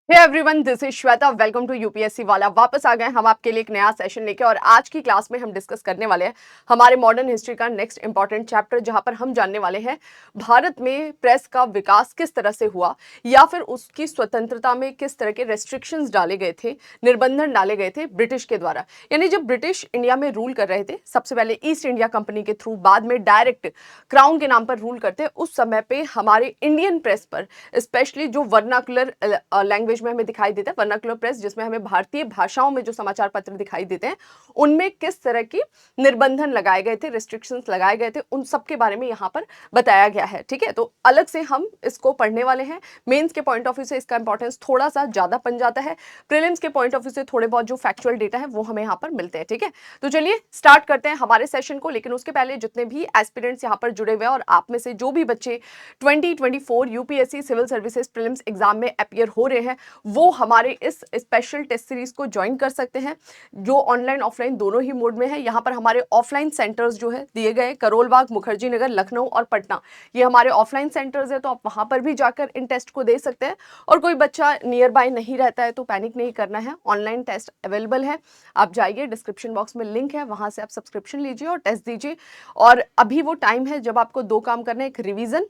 Hey everyone, this is Shweta. Welcome to UPSC वाला। वापस आ गए हम आपके लिए एक नया सेशन लेके और आज की क्लास में हम डिस्कस करने वाले हैं हमारे मॉडर्न हिस्ट्री का नेक्स्ट इंपॉर्टेंट चैप्टर, जहां पर हम जानने वाले हैं भारत में प्रेस का विकास किस तरह से हुआ या फिर उसकी स्वतंत्रता में किस तरह के रेस्ट्रिक्शंस डाले गए थे, निर्बंधन डाले गए थे ब्रिटिश के द्वारा। यानी जब ब्रिटिश इंडिया में रूल कर रहे थे, सबसे पहले ईस्ट इंडिया कंपनी के थ्रू, बाद में डायरेक्ट क्राउन के नाम पर रूल करते, उस समय पे हमारे इंडियन प्रेस पर स्पेशली जो वर्नाकुलर लैंग्वेज में हमें दिखाई देता है, वर्नाकुलर प्रेस जिसमें हमें भारतीय भाषाओं में जो समाचार पत्र दिखाई देते हैं, उनमें किस तरह की निर्बंधन लगाए गए थे, रिस्ट्रिक्शंस लगाए गए थे, उन सब के बारे में यहाँ पर बताया गया है। ठीक है, तो अलग से हम इसको पढ़ने वाले हैं। मेंस के पॉइंट ऑफ व्यू से इसका इंपॉर्टेंस थोड़ा सा ज्यादा बन जाता है, प्रीलिम्स के पॉइंट ऑफ व्यू से थोड़े बहुत जो फैक्चुअल डेटा है वो हमें यहाँ पर मिलते हैं। ठीक है, तो चलिए स्टार्ट करते हैं हमारे सेशन को। लेकिन उसके पहले जितने भी एस्पिरेंट्स यहाँ पर जुड़े हुए हैं और आप में से जो भी बच्चे 2024 UPSC civil services prelims exam में अपीयर हो रहे हैं, वो हमारे इस स्पेशल टेस्ट सीरीज को ज्वाइन कर सकते हैं, जो ऑनलाइन ऑफलाइन दोनों ही मोड में है। यहाँ पर हमारे ऑफलाइन सेंटर्स जो है दिए गए, करोल बाग, मुखर्जी नगर, लखनऊ और पटना, ये हमारे ऑफलाइन सेंटर्स है, तो आप वहां पर भी जाकर इन टेस्ट को दे सकते हैं। और कोई बच्चा नियर बाय नहीं रहता है तो पैनिक नहीं करना है, ऑनलाइन टेस्ट अवेलेबल है। आप जाइए, डिस्क्रिप्शन बॉक्स में लिंक है, वहां से आप सब्सक्रिप्शन लीजिए और टेस्ट दीजिए। और अभी वो टाइम है जब आपको दो काम करने, एक रिवीजन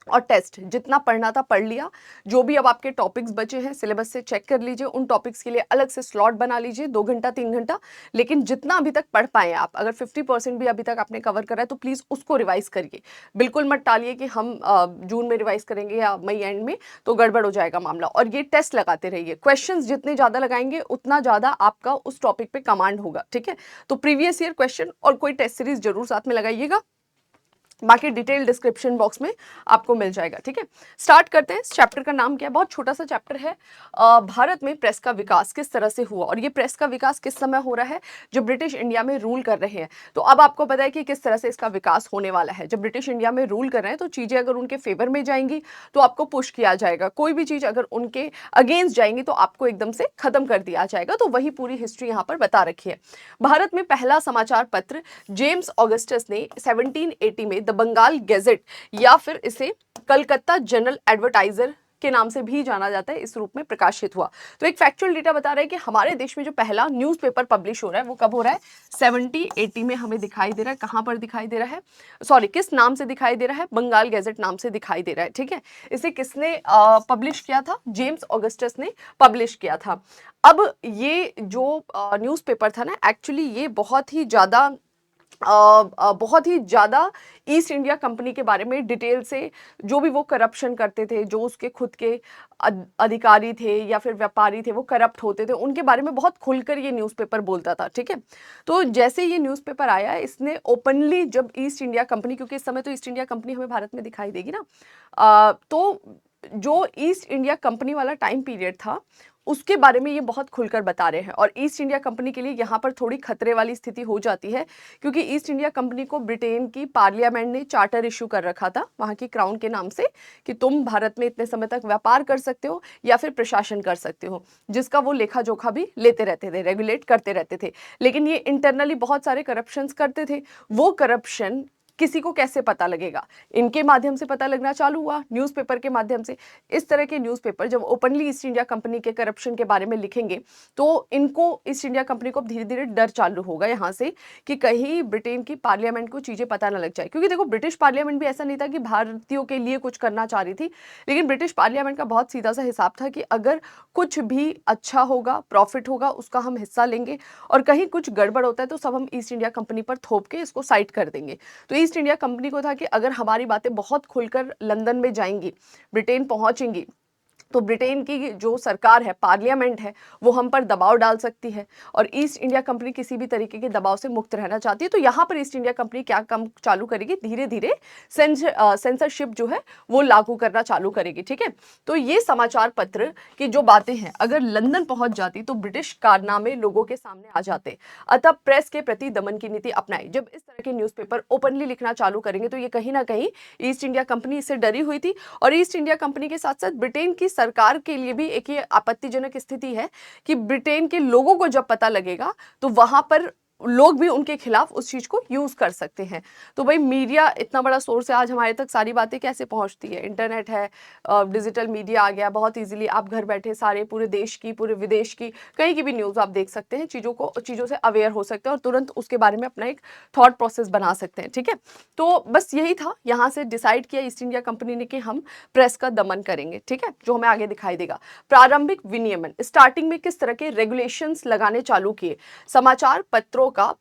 और टेस्ट। जितना पढ़ना था पढ़ लिया, जो भी अब आपके टॉपिक्स बचे हैं सिलेबस से चेक कर लीजिए, उन टॉपिक्स के लिए अलग से स्लॉट बना लीजिए, 2 घंटा 3 घंटा। लेकिन जितना अभी तक पढ़ पाए आप, अगर 50% भी अभी तक आपने कवर करा है तो प्लीज उसको रिवाइज करिए। बिल्कुल मत टालिए कि हम जून में रिवाइज करेंगे या मई एंड में, तो गड़बड़ हो जाएगा मामला। और ये टेस्ट लगाते रहिए, क्वेश्चन जितने ज्यादा लगाएंगे उतना ज्यादा आपका उस टॉपिक पे कमांड होगा। ठीक है, तो प्रीवियस ईयर क्वेश्चन और कोई टेस्ट सीरीज जरूर साथ में लगाइएगा, बाकी डिटेल डिस्क्रिप्शन बॉक्स में आपको मिल जाएगा। ठीक है, स्टार्ट करते हैं। इस चैप्टर का नाम क्या है? बहुत छोटा सा चैप्टर है, भारत में प्रेस का विकास किस तरह से हुआ। और ये प्रेस का विकास किस समय हो रहा है? जब ब्रिटिश इंडिया में रूल कर रहे हैं। तो अब आपको पता है कि किस तरह से इसका विकास होने वाला है। जब ब्रिटिश इंडिया में रूल कर रहे हैं तो चीजें अगर उनके फेवर में जाएंगी तो आपको पुश किया जाएगा, कोई भी चीज अगर उनके अगेंस्ट जाएंगी तो आपको एकदम से खत्म कर दिया जाएगा। तो वही पूरी हिस्ट्री यहाँ पर बता रखी है। भारत में पहला समाचार पत्र जेम्स ऑगस्टस ने 1780 में बंगाल गैजेट या फिर इसे कलकत्ता जनरल एडवर्टाइजर के नाम से भी जाना जाता है, इस रूप में प्रकाशित हुआ। तो एक फैक्चुअल डेटा बता रहा है कि हमारे देश में जो पहला न्यूज़पेपर पब्लिश हो रहा है वो कब हो रहा है? 70-80 में हमें दिखाई दे रहा है। कहां पर दिखाई दे रहा है? सॉरी, किस नाम से दिखाई दे रहा है? बंगाल गैजेट नाम से दिखाई दे रहा है। ठीक है, इसे किसने पब्लिश किया था? जेम्स ऑगस्टस ने पब्लिश किया था। अब ये जो न्यूज़पेपर था ना, एक्चुअली ये बहुत ही ज़्यादा ईस्ट इंडिया कंपनी के बारे में डिटेल से, जो भी वो करप्शन करते थे, जो उसके खुद के अधिकारी थे या फिर व्यापारी थे वो करप्ट होते थे, उनके बारे में बहुत खुलकर ये न्यूज़पेपर बोलता था। ठीक है, तो जैसे ये न्यूज़पेपर आया, इसने ओपनली, जब ईस्ट इंडिया कंपनी, क्योंकि इस समय तो ईस्ट इंडिया कंपनी हमें भारत में दिखाई देगी ना, तो जो ईस्ट इंडिया कंपनी वाला टाइम पीरियड था उसके बारे में ये बहुत खुलकर बता रहे हैं। और ईस्ट इंडिया कंपनी के लिए यहाँ पर थोड़ी खतरे वाली स्थिति हो जाती है, क्योंकि ईस्ट इंडिया कंपनी को ब्रिटेन की पार्लियामेंट ने चार्टर इशू कर रखा था वहाँ की क्राउन के नाम से, कि तुम भारत में इतने समय तक व्यापार कर सकते हो या फिर प्रशासन कर सकते हो, जिसका वो लेखा जोखा भी लेते रहते थे, रेगुलेट करते रहते थे। लेकिन ये इंटरनली बहुत सारे करप्शंस करते थे। वो करप्शन किसी को कैसे पता लगेगा? इनके माध्यम से पता लगना चालू हुआ, न्यूज़पेपर के माध्यम से। इस तरह के न्यूज़पेपर जब ओपनली ईस्ट इंडिया कंपनी के करप्शन के बारे में लिखेंगे तो इनको, ईस्ट इंडिया कंपनी को धीरे धीरे डर चालू होगा यहाँ से कि कहीं ब्रिटेन की पार्लियामेंट को चीजें पता न लग जाए। क्योंकि देखो, ब्रिटिश पार्लियामेंट भी ऐसा नहीं था कि भारतीयों के लिए कुछ करना चाह रही थी, लेकिन ब्रिटिश पार्लियामेंट का बहुत सीधा सा हिसाब था कि अगर कुछ भी अच्छा होगा, प्रॉफिट होगा, उसका हम हिस्सा लेंगे, और कहीं कुछ गड़बड़ होता है तो सब हम ईस्ट इंडिया कंपनी पर थोप के इसको साइड कर देंगे। तो ईस्ट इंडिया कंपनी को था कि अगर हमारी बातें बहुत खुलकर लंदन में जाएंगी, ब्रिटेन पहुंचेंगी, तो ब्रिटेन की जो सरकार है, पार्लियामेंट है, वो हम पर दबाव डाल सकती है, और ईस्ट इंडिया कंपनी किसी भी तरीके के दबाव से मुक्त रहना चाहती है। तो यहाँ पर ईस्ट इंडिया कंपनी क्या काम चालू करेगी? धीरे धीरे सेंसरशिप जो है वो लागू करना चालू करेगी। ठीक है, तो ये समाचार पत्र की जो बातें हैं अगर लंदन पहुंच जाती तो ब्रिटिश कारनामे लोगों के सामने आ जाते। अतः प्रेस के प्रति दमन की नीति अपनाई। जब इस तरह के न्यूज़पेपर ओपनली लिखना चालू करेंगे तो ये कहीं ना कहीं, ईस्ट इंडिया कंपनी इससे डरी हुई थी, और ईस्ट इंडिया कंपनी के साथ साथ ब्रिटेन की सरकार के लिए भी एक ये आपत्तिजनक स्थिति है कि ब्रिटेन के लोगों को जब पता लगेगा तो वहां पर लोग भी उनके खिलाफ उस चीज को यूज कर सकते हैं। तो भाई मीडिया इतना बड़ा सोर्स है, आज हमारे तक सारी बातें कैसे पहुंचती है, इंटरनेट है, डिजिटल मीडिया आ गया, बहुत इजीली आप घर बैठे सारे पूरे देश की पूरे विदेश की कहीं की भी न्यूज आप देख सकते हैं, चीजों से अवेयर हो सकते हैं और तुरंत उसके बारे में अपना एक थॉट प्रोसेस बना सकते हैं। ठीक है, तो बस यही था, यहाँ से डिसाइड किया ईस्ट इंडिया कंपनी ने कि हम प्रेस का दमन करेंगे। ठीक है, जो हमें आगे दिखाई देगा। प्रारंभिक विनियमन, स्टार्टिंग में किस तरह के रेगुलेशंस लगाने चालू किए। समाचार पत्रों का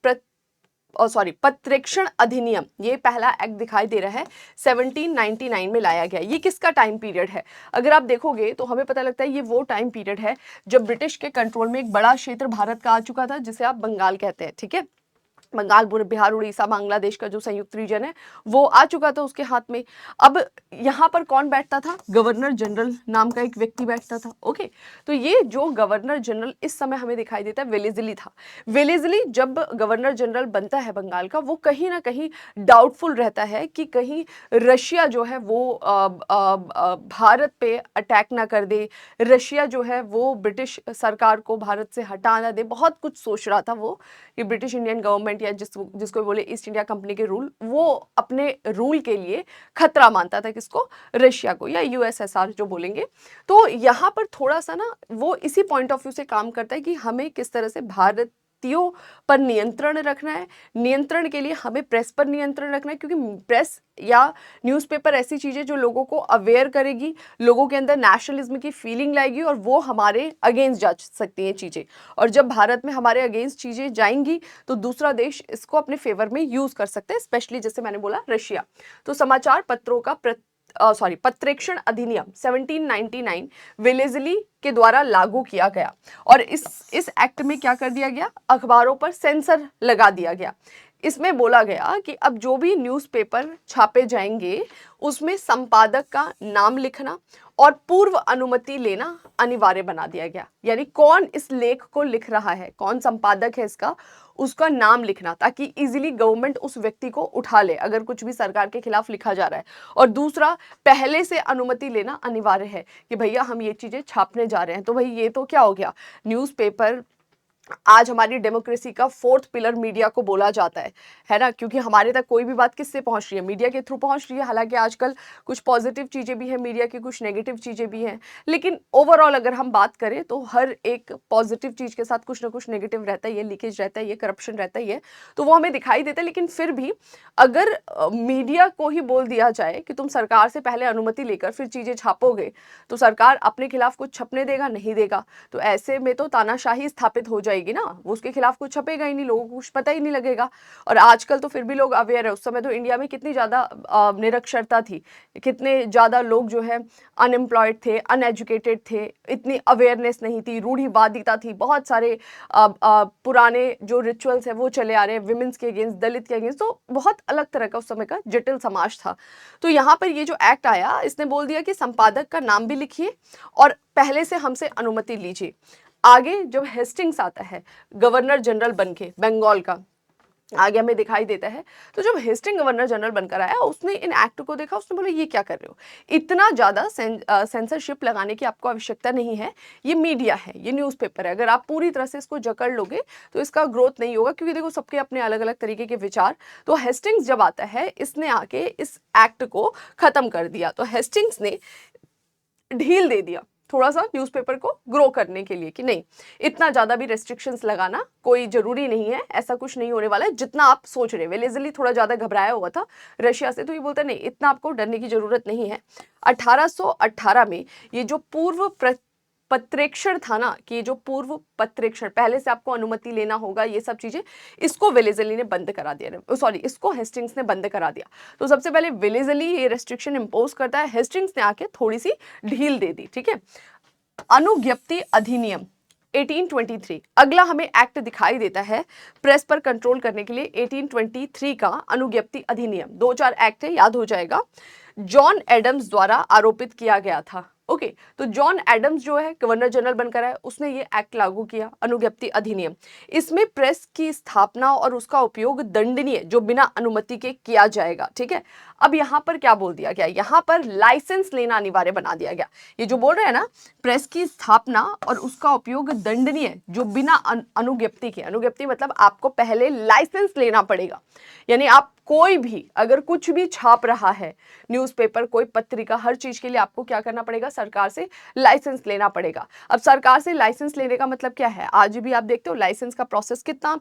पत्रेक्षण अधिनियम, ये पहला एक्ट दिखाई दे रहा है 1799 में लाया गया। ये किसका टाइम पीरियड है, अगर आप देखोगे तो हमें पता लगता है ये वो टाइम पीरियड है जब ब्रिटिश के कंट्रोल में एक बड़ा क्षेत्र भारत का आ चुका था, जिसे आप बंगाल कहते हैं। ठीक है, बंगाल, बिहार, उड़ीसा, बांग्लादेश का जो संयुक्त रीजन है वो आ चुका था उसके हाथ में। अब यहाँ पर कौन बैठता था, गवर्नर जनरल नाम का एक व्यक्ति बैठता था। ओके, तो ये जो गवर्नर जनरल इस समय हमें दिखाई देता है वेलेस्ली था। वेलेस्ली जब गवर्नर जनरल बनता है बंगाल का, वो कहीं ना कहीं डाउटफुल रहता है कि कहीं रशिया जो है वो भारत पे अटैक ना कर दे, रशिया जो है वो ब्रिटिश सरकार को भारत से हटा ना दे। बहुत कुछ सोच रहा था वो, ये ब्रिटिश इंडियन गवर्नमेंट या जिसको बोले ईस्ट इंडिया कंपनी के रूल, वो अपने रूल के लिए खतरा मानता था किसको, रशिया को, या यूएसएसआर जो बोलेंगे। तो यहाँ पर थोड़ा सा ना वो इसी पॉइंट ऑफ व्यू से काम करता है कि हमें किस तरह से भारतीयों पर नियंत्रण रखना है। नियंत्रण के लिए हमें प्रेस पर नियंत्रण रखना है, क्योंकि प्रेस या न्यूज़पेपर ऐसी चीजें जो लोगों को अवेयर करेगी, लोगों के अंदर नेशनलिज्म की फीलिंग लाएगी और वो हमारे अगेंस्ट जा सकती हैं चीजें। और जब भारत में हमारे अगेंस्ट चीजें जाएंगी तो दूसरा देश इसको अपने फेवर में यूज कर सकते हैं, स्पेशली जैसे मैंने बोला रशिया। तो समाचार पत्रों का पत्रेक्षण अधिनियम 1799 वेलेस्ली के द्वारा लागू किया गया और इस एक्ट में क्या कर दिया गया, अखबारों पर सेंसर लगा दिया गया। इसमें बोला गया कि अब जो भी न्यूज़पेपर छापे जाएंगे उसमें संपादक का नाम लिखना और पूर्व अनुमति लेना अनिवार्य बना दिया गया। यानी कौन इस लेख को लिख रहा है, कौन संपादक है इसका, उसका नाम लिखना, ताकि इजीली गवर्नमेंट उस व्यक्ति को उठा ले अगर कुछ भी सरकार के खिलाफ लिखा जा रहा है। और दूसरा, पहले से अनुमति लेना अनिवार्य है कि भैया हम ये चीजें छापने जा रहे हैं। तो भाई ये तो क्या हो गया, न्यूज़पेपर आज हमारी डेमोक्रेसी का फोर्थ पिलर मीडिया को बोला जाता है ना, क्योंकि हमारे तक कोई भी बात किससे पहुंच रही है, मीडिया के थ्रू पहुंच रही है। हालांकि आजकल कुछ पॉजिटिव चीजें भी हैं मीडिया की, कुछ नेगेटिव चीजें भी हैं, लेकिन ओवरऑल अगर हम बात करें तो हर एक पॉजिटिव चीज के साथ कुछ ना कुछ नेगेटिव रहता है, ये लीकेज रहता है, ये करप्शन रहता है, ये तो वो हमें दिखाई देता है। लेकिन फिर भी अगर मीडिया को ही बोल दिया जाए कि तुम सरकार से पहले अनुमति लेकर फिर चीजें छापोगे, तो सरकार अपने खिलाफ कुछ छपने देगा, नहीं देगा, तो ऐसे में तो तानाशाही स्थापित हो जाएगी ना, वो उसके खिलाफ कुछ छपेगा ही नहीं, लोगों को कुछ पता ही नहीं लगेगा। और आजकल तो फिर भी लोग अवेयर है, उस समय तो इंडिया में कितनी ज्यादा निरक्षरता थी, कितने ज्यादा लोग जो है अनएम्प्लॉयड थे, अनएजुकेटेड थे, इतनी अवेयरनेस नहीं थी, रूढ़िवादिता थी, बहुत सारे पुराने जो रिचुअल्स है वो चले आ रहे हैं, विमेंस के अगेंस्ट, दलित के अगेंस्ट, तो बहुत अलग तरह का उस समय का जटिल समाज था। तो यहाँ पर ये जो एक्ट आया, इसने बोल दिया कि संपादक का नाम भी लिखिए और पहले से हमसे अनुमति लीजिए। आगे जब हेस्टिंग्स आता है गवर्नर जनरल बनके, बंगाल का आगे हमें दिखाई देता है, तो जब हेस्टिंग गवर्नर जनरल बनकर आया, उसने इन एक्ट को देखा, उसने बोला ये क्या कर रहे हो, इतना ज़्यादा सेंसरशिप लगाने की आपको आवश्यकता नहीं है, ये मीडिया है, ये न्यूज़पेपर है, अगर आप पूरी तरह से इसको जकड़ लोगे तो इसका ग्रोथ नहीं होगा, क्योंकि देखो सबके अपने अलग अलग तरीके के विचार। तो हेस्टिंग्स जब आता है, इसने आके इस एक्ट को खत्म कर दिया। तो हेस्टिंग्स ने ढील दे दिया थोड़ा सा न्यूज़पेपर को ग्रो करने के लिए कि नहीं, इतना ज़्यादा भी रेस्ट्रिक्शंस लगाना कोई ज़रूरी नहीं है, ऐसा कुछ नहीं होने वाला है जितना आप सोच रहे हैं। वेलेस्ली थोड़ा ज़्यादा घबराया हुआ था रशिया से, तो ये बोलता नहीं, इतना आपको डरने की ज़रूरत नहीं है। 1818 में ये जो पूर्व पत्रेक्षण था ना, कि ये जो पूर्व पत्रेक्षण, पहले से आपको अनुमति लेना होगा, ये सब चीजें, इसको वेलेस्ली ने बंद करा दिया, सॉरी इसको हेस्टिंग्स ने बंद करा दिया। तो सबसे पहले वेलेस्ली ये रेस्ट्रिक्शन इंपोज करता है, हेस्टिंग्स ने आके थोड़ी सी ढील दे दी। ठीक है, अनुज्ञप्ति अधिनियम 1823, अगला हमें एक्ट दिखाई देता है प्रेस पर कंट्रोल करने के लिए। 1823 का अनुज्ञप्ति अधिनियम, 2-4 एक्ट है, याद हो जाएगा। जॉन एडम्स द्वारा आरोपित किया गया था। ओके तो जॉन एडम्स जो है गवर्नर जनरल बनकर आए, उसने ये एक्ट लागू किया, अनुज्ञप्ति अधिनियम। इसमें प्रेस की स्थापना और उसका उपयोग दंडनीय जो बिना अनुमति के किया जाएगा, ठीक है। अब यहाँ पर क्या बोल दिया गया, यहाँ पर लाइसेंस लेना अनिवार्य बना दिया गया। ये जो बोल रहे हैं ना, प्रेस की स्थापना और उसका उपयोग दंडनीय जो बिना अनुज्ञप्ति के, अनुज्ञप्ति मतलब आपको पहले लाइसेंस लेना पड़ेगा। यानी आप कोई भी अगर कुछ भी छाप रहा है, न्यूज़पेपर, कोई पत्रिका, हर चीज के लिए आपको क्या करना पड़ेगा, सरकार से लाइसेंस लेना पड़ेगा। अब सरकार से लाइसेंस लेने का मतलब क्या है, आज भी आप देखते हो लाइसेंस का प्रोसेस कितना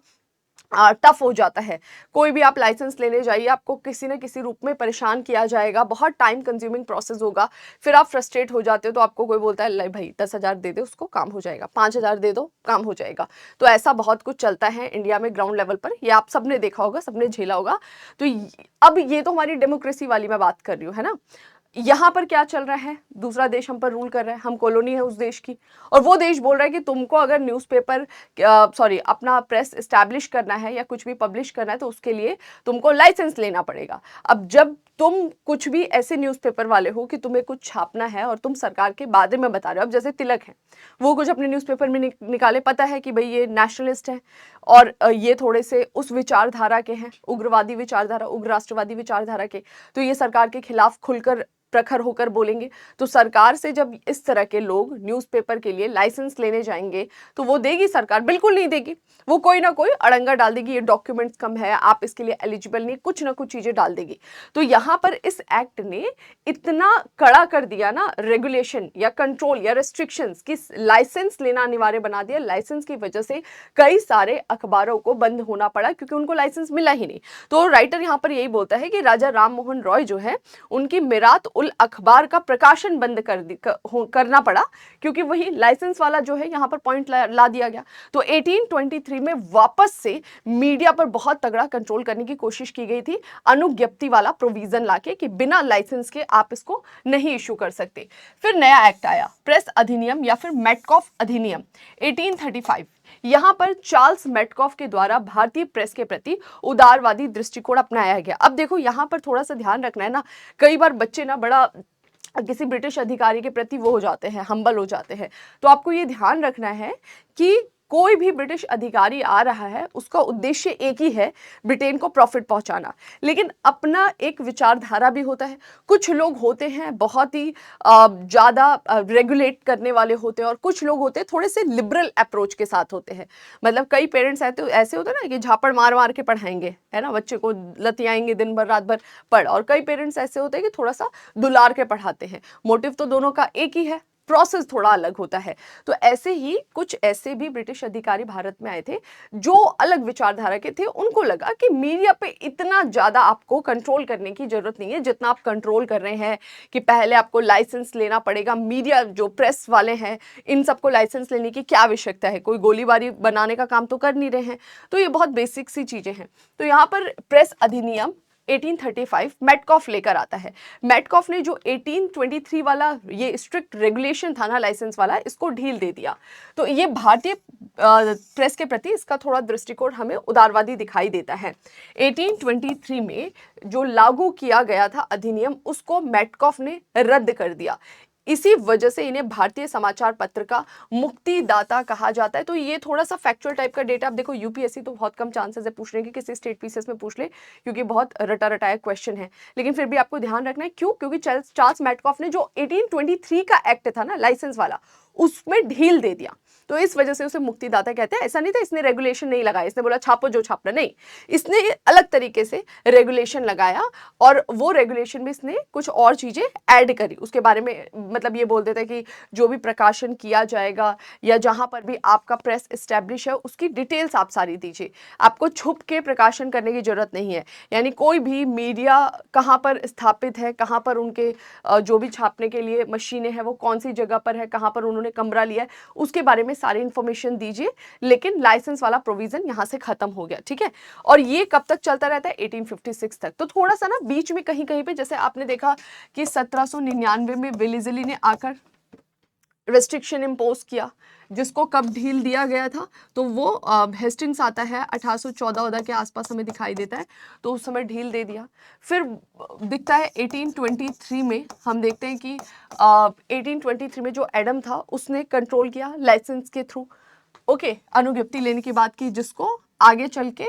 टफ हो जाता है। कोई भी आप लाइसेंस लेने जाइए, आपको किसी न किसी रूप में परेशान किया जाएगा, बहुत टाइम कंज्यूमिंग प्रोसेस होगा, फिर आप फ्रस्ट्रेट हो जाते हो तो आपको कोई बोलता है ले भाई 10,000 दे दे, उसको काम हो जाएगा, 5,000 दे दो, काम हो जाएगा। तो ऐसा बहुत कुछ चलता है इंडिया में ग्राउंड लेवल पर, ये आप सबने देखा होगा, सबने झेला होगा। तो अब ये तो हमारी डेमोक्रेसी वाली मैं बात कर रही हूँ, है ना। यहाँ पर क्या चल रहा है, दूसरा देश हम पर रूल कर रहा है, हम कॉलोनी है उस देश की, और वो देश बोल रहा है कि तुमको अगर न्यूज़पेपर अपना प्रेस एस्टैब्लिश करना है या कुछ भी पब्लिश करना है तो उसके लिए तुमको लाइसेंस लेना पड़ेगा। अब जब तुम कुछ भी ऐसे न्यूज़पेपर वाले हो कि तुम्हें कुछ छापना है और तुम सरकार के बारे में बता रहे हो, अब जैसे तिलक है, वो कुछ अपने न्यूज़पेपर में निकाले, पता है कि भाई ये नेशनलिस्ट है और ये थोड़े से उस विचारधारा के हैं, उग्रवादी विचारधारा, उग्र राष्ट्रवादी विचारधारा के, तो ये सरकार के खिलाफ खुलकर प्रखर होकर बोलेंगे। तो सरकार से जब इस तरह के लोग न्यूज़पेपर के लिए लाइसेंस लेने जाएंगे तो वो देगी सरकार? बिल्कुल नहीं देगी। वो कोई ना कोई अड़ंगा डाल देगी, ये डॉक्यूमेंट्स कम है, आप इसके लिए एलिजिबल नहीं, कुछ ना कुछ चीजें डाल देगी। तो यहाँ पर इस एक्ट ने इतना कड़ा कर दिया ना, रेगुलेशन या कंट्रोल या रेस्ट्रिक्शंस की, लाइसेंस लेना अनिवार्य बना दिया। लाइसेंस की वजह से कई सारे अखबारों को बंद होना पड़ा क्योंकि उनको लाइसेंस मिला ही नहीं। तो राइटर यहाँ पर यही बोलता है कि राजा राम मोहन रॉय जो है, उनकी मिरात उल अखबार का प्रकाशन बंद करना पड़ा क्योंकि वही लाइसेंस वाला जो है यहाँ पर पॉइंट ला दिया गया। तो 1823 में वापस से मीडिया पर बहुत तगड़ा कंट्रोल करने की कोशिश की गई थी, अनुज्ञप्ति वाला प्रोविजन लाके कि बिना लाइसेंस के आप इसको नहीं इशू कर सकते। फिर नया एक्ट आया, प्रेस अधिनियम या फिर मेटकॉफ अधिनियम 1835। यहां पर चार्ल्स मेटकॉफ के द्वारा भारतीय प्रेस के प्रति उदारवादी दृष्टिकोण अपनाया गया। अब देखो यहां पर थोड़ा सा ध्यान रखना है ना, कई बार बच्चे ना बड़ा किसी ब्रिटिश अधिकारी के प्रति वो हो जाते हैं, हम्बल हो जाते हैं। तो आपको ये ध्यान रखना है कि कोई भी ब्रिटिश अधिकारी आ रहा है, उसका उद्देश्य एक ही है, ब्रिटेन को प्रॉफिट पहुंचाना, लेकिन अपना एक विचारधारा भी होता है। कुछ लोग होते हैं बहुत ही ज़्यादा रेगुलेट करने वाले होते हैं और कुछ लोग होते हैं थोड़े से लिबरल अप्रोच के साथ होते हैं। मतलब कई पेरेंट्स ऐसे होते हैं ना कि झापड़ मार मार के पढ़ाएंगे, है ना, बच्चे को लतियाएंगे दिन भर रात भर पढ़, और कई पेरेंट्स ऐसे होते हैं कि थोड़ा सा दुलार के पढ़ाते हैं। मोटिव तो दोनों का एक ही है, प्रोसेस थोड़ा अलग होता है। तो ऐसे ही कुछ ऐसे भी ब्रिटिश अधिकारी भारत में आए थे जो अलग विचारधारा के थे। उनको लगा कि मीडिया पे इतना ज्यादा आपको कंट्रोल करने की जरूरत नहीं है जितना आप कंट्रोल कर रहे हैं, कि पहले आपको लाइसेंस लेना पड़ेगा। मीडिया जो प्रेस वाले हैं, इन सबको लाइसेंस लेने की क्या आवश्यकता है, कोई गोलीबारी बनाने का काम तो कर नहीं रहे हैं। तो ये बहुत बेसिक सी चीजें हैं। तो यहाँ पर प्रेस अधिनियम 1835 मेटकॉफ लेकर आता है। मेटकॉफ ने जो 1823 वाला ये स्ट्रिक्ट रेगुलेशन था ना लाइसेंस वाला, इसको ढील दे दिया। तो ये भारतीय प्रेस के प्रति इसका थोड़ा दृष्टिकोण हमें उदारवादी दिखाई देता है। 1823 में जो लागू किया गया था अधिनियम, उसको मेटकॉफ ने रद्द कर दिया। इसी वजह से इन्हें भारतीय समाचार पत्र का मुक्तिदाता कहा जाता है। तो ये थोड़ा सा फैक्चुअल टाइप का डेटा। आप देखो यूपीएससी तो बहुत कम चांसेस है पूछने के, किसी स्टेट पीसीएस में पूछ ले, क्योंकि बहुत रटा रटाया क्वेश्चन है। लेकिन फिर भी आपको ध्यान रखना है, क्यों? क्योंकि चार्ल्स मेटकॉफ ने जो 1823 का एक्ट था ना लाइसेंस वाला, उसमें ढील दे दिया। तो इस वजह से उसे मुक्तिदाता कहते हैं। ऐसा नहीं था इसने रेगुलेशन नहीं लगाया, इसने बोला छापो जो छापना, नहीं, इसने अलग तरीके से रेगुलेशन लगाया और वो रेगुलेशन में इसने कुछ और चीजें ऐड करी उसके बारे में। मतलब ये बोल देता है कि जो भी प्रकाशन किया जाएगा या जहां पर भी आपका प्रेस एस्टैब्लिश है, उसकी डिटेल्स आप सारी दीजिए। आपको छुप के प्रकाशन करने की जरूरत नहीं है। यानी कोई भी मीडिया कहाँ पर स्थापित है, कहाँ पर उनके जो भी छापने के लिए मशीनें हैं वो कौन सी जगह पर है, कहाँ पर उन्होंने कमरा लिया है, उसके बारे में सारी इंफॉर्मेशन दीजिए। लेकिन लाइसेंस वाला प्रोविजन यहां से खत्म हो गया, ठीक है। और ये कब तक चलता रहता है? 1856 तक। तो थोड़ा सा ना बीच में कहीं कहीं पे, जैसे आपने देखा कि 1799 में वेलेज़ली ने आकर रेस्ट्रिक्शन इम्पोज किया, जिसको कब ढील दिया गया था, तो वो हेस्टिंग्स आता है 1814 के आसपास हमें दिखाई देता है, तो उस समय ढील दे दिया। फिर दिखता है 1823 में हम देखते हैं कि 1823 में जो एडम था उसने कंट्रोल किया लाइसेंस के थ्रू, ओके, अनुज्ञप्ति लेने की बात की, जिसको आगे चल के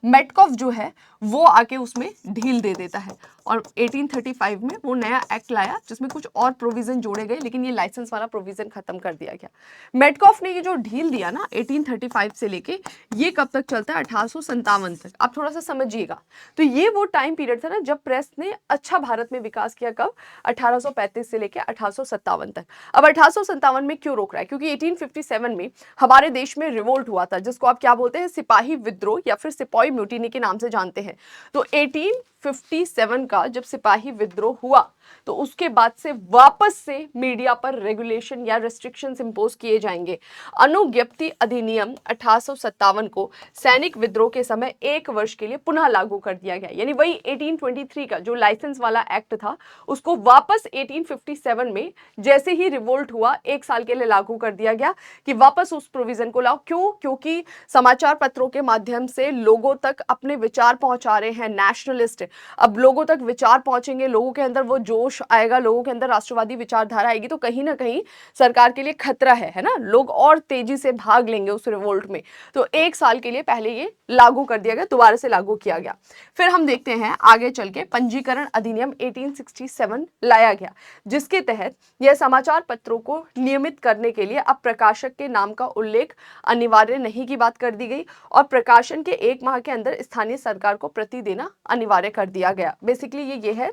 मेटकॉफ जो है वो आके उसमें ढील दे देता है, और 1835 में वो नया एक्ट लाया जिसमें कुछ और प्रोविजन जोड़े गए, लेकिन ये लाइसेंस वाला प्रोविजन खत्म कर दिया गया। मेटकॉफ ने ये जो ढील दिया ना 1835 से लेके, ये कब तक चलता है, 1857 तक। आप थोड़ा सा समझिएगा, तो ये वो टाइम पीरियड था ना जब प्रेस ने अच्छा भारत में विकास किया। कब, 1835 से लेके 1857 तक। अब 1857 में क्यों रोक रहा है, क्योंकि 1857 में हमारे देश में रिवोल्ट हुआ था, जिसको आप क्या बोलते हैं, सिपाही विद्रोह या फिर सिपाही म्यूटिनी के नाम से जानते हैं। तो 1857 का जब सिपाही विद्रोह हुआ, तो उसके बाद से वापस से मीडिया पर रेगुलेशन या रेस्ट्रिक्शंस इंपोज किए जाएंगे। अनुज्ञप्ति अधिनियम 1857 को सैनिक विद्रोह के समय 1 वर्ष के लिए पुनः लागू कर दिया गया, यानी वही 1823 का जो लाइसेंस वाला एक्ट था उसको वापस 1857 में जैसे ही रिवोल्ट हुआ 1 साल के लिए लागू कर दिया गया कि वापस उस प्रोविजन को लाओ। क्यों, क्योंकि समाचार पत्रों के माध्यम से लोगों तक अपने विचार पहुंचा रहे हैं नेशनलिस्ट। अब लोगों तक विचार पहुंचेंगे, लोगों के अंदर वो जोश आएगा, लोगों के अंदर राष्ट्रवादी विचारधारा आएगी, तो कहीं ना कहीं सरकार के लिए खतरा है ना, लोग और तेजी से भाग लेंगे उस रिवोल्ट में। तो 1 साल के लिए पहले ये लागू कर दिया गया, दोबारा से लागू किया गया। फिर हम देखते हैं आगे चल के पंजीकरण अधिनियम 1867 लाया गया, जिसके तहत यह समाचार पत्रों को नियमित करने के लिए अब प्रकाशक के नाम का उल्लेख अनिवार्य नहीं की बात कर दी गई, और प्रकाशन के 1 माह के अंदर स्थानीय सरकार को प्रति देना अनिवार्य कर दिया गया। बेसिकली ये है,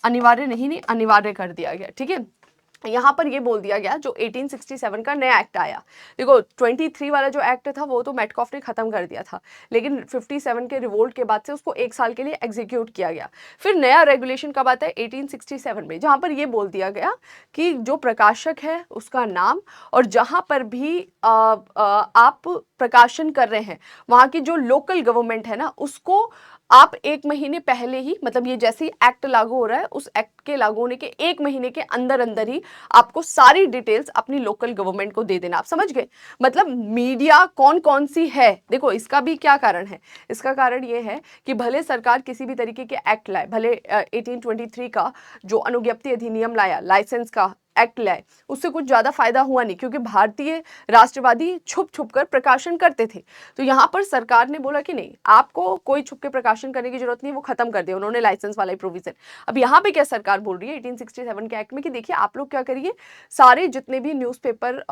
अनिवार्य नहीं अनिवार्य कर दिया गया, ठीक है। यहाँ पर ये बोल दिया गया जो 1867 का नया एक्ट आया, देखो 23 वाला जो एक्ट था वो तो मेटकॉफ ने खत्म कर दिया था, लेकिन 57 के रिवोल्ट के बाद से उसको 1 साल के लिए एग्जीक्यूट किया गया। फिर नया रेगुलेशन कब आता है, 1867 में, जहाँ पर ये बोल दिया गया कि जो प्रकाशक है उसका नाम, और जहाँ पर भी आप प्रकाशन कर रहे हैं वहाँ की जो लोकल गवर्नमेंट है ना, उसको आप 1 महीने पहले ही, मतलब ये जैसे ही एक्ट लागू हो रहा है उस एक्ट के लागू होने के 1 महीने के अंदर अंदर ही आपको सारी डिटेल्स अपनी लोकल गवर्नमेंट को दे देना। आप समझ गए, मतलब मीडिया कौन कौन सी है। देखो इसका भी क्या कारण है, इसका कारण ये है कि भले सरकार किसी भी तरीके के एक्ट लाए, भले 1823 का जो अनुज्ञप्ति अधिनियम लाया, लाइसेंस का एक्ट लाए, उससे कुछ ज्यादा फायदा हुआ नहीं, क्योंकि भारतीय राष्ट्रवादी छुप छुप कर प्रकाशन करते थे। तो यहाँ पर सरकार ने बोला कि नहीं, आपको कोई छुप के प्रकाशन करने की जरूरत नहीं, वो खत्म कर दिया उन्होंने लाइसेंस वाला प्रोविजन। अब यहाँ पे क्या सरकार बोल रही है 1867 के एक्ट में कि देखिए आप लोग क्या करिए, सारे जितने भी न्यूज़पेपर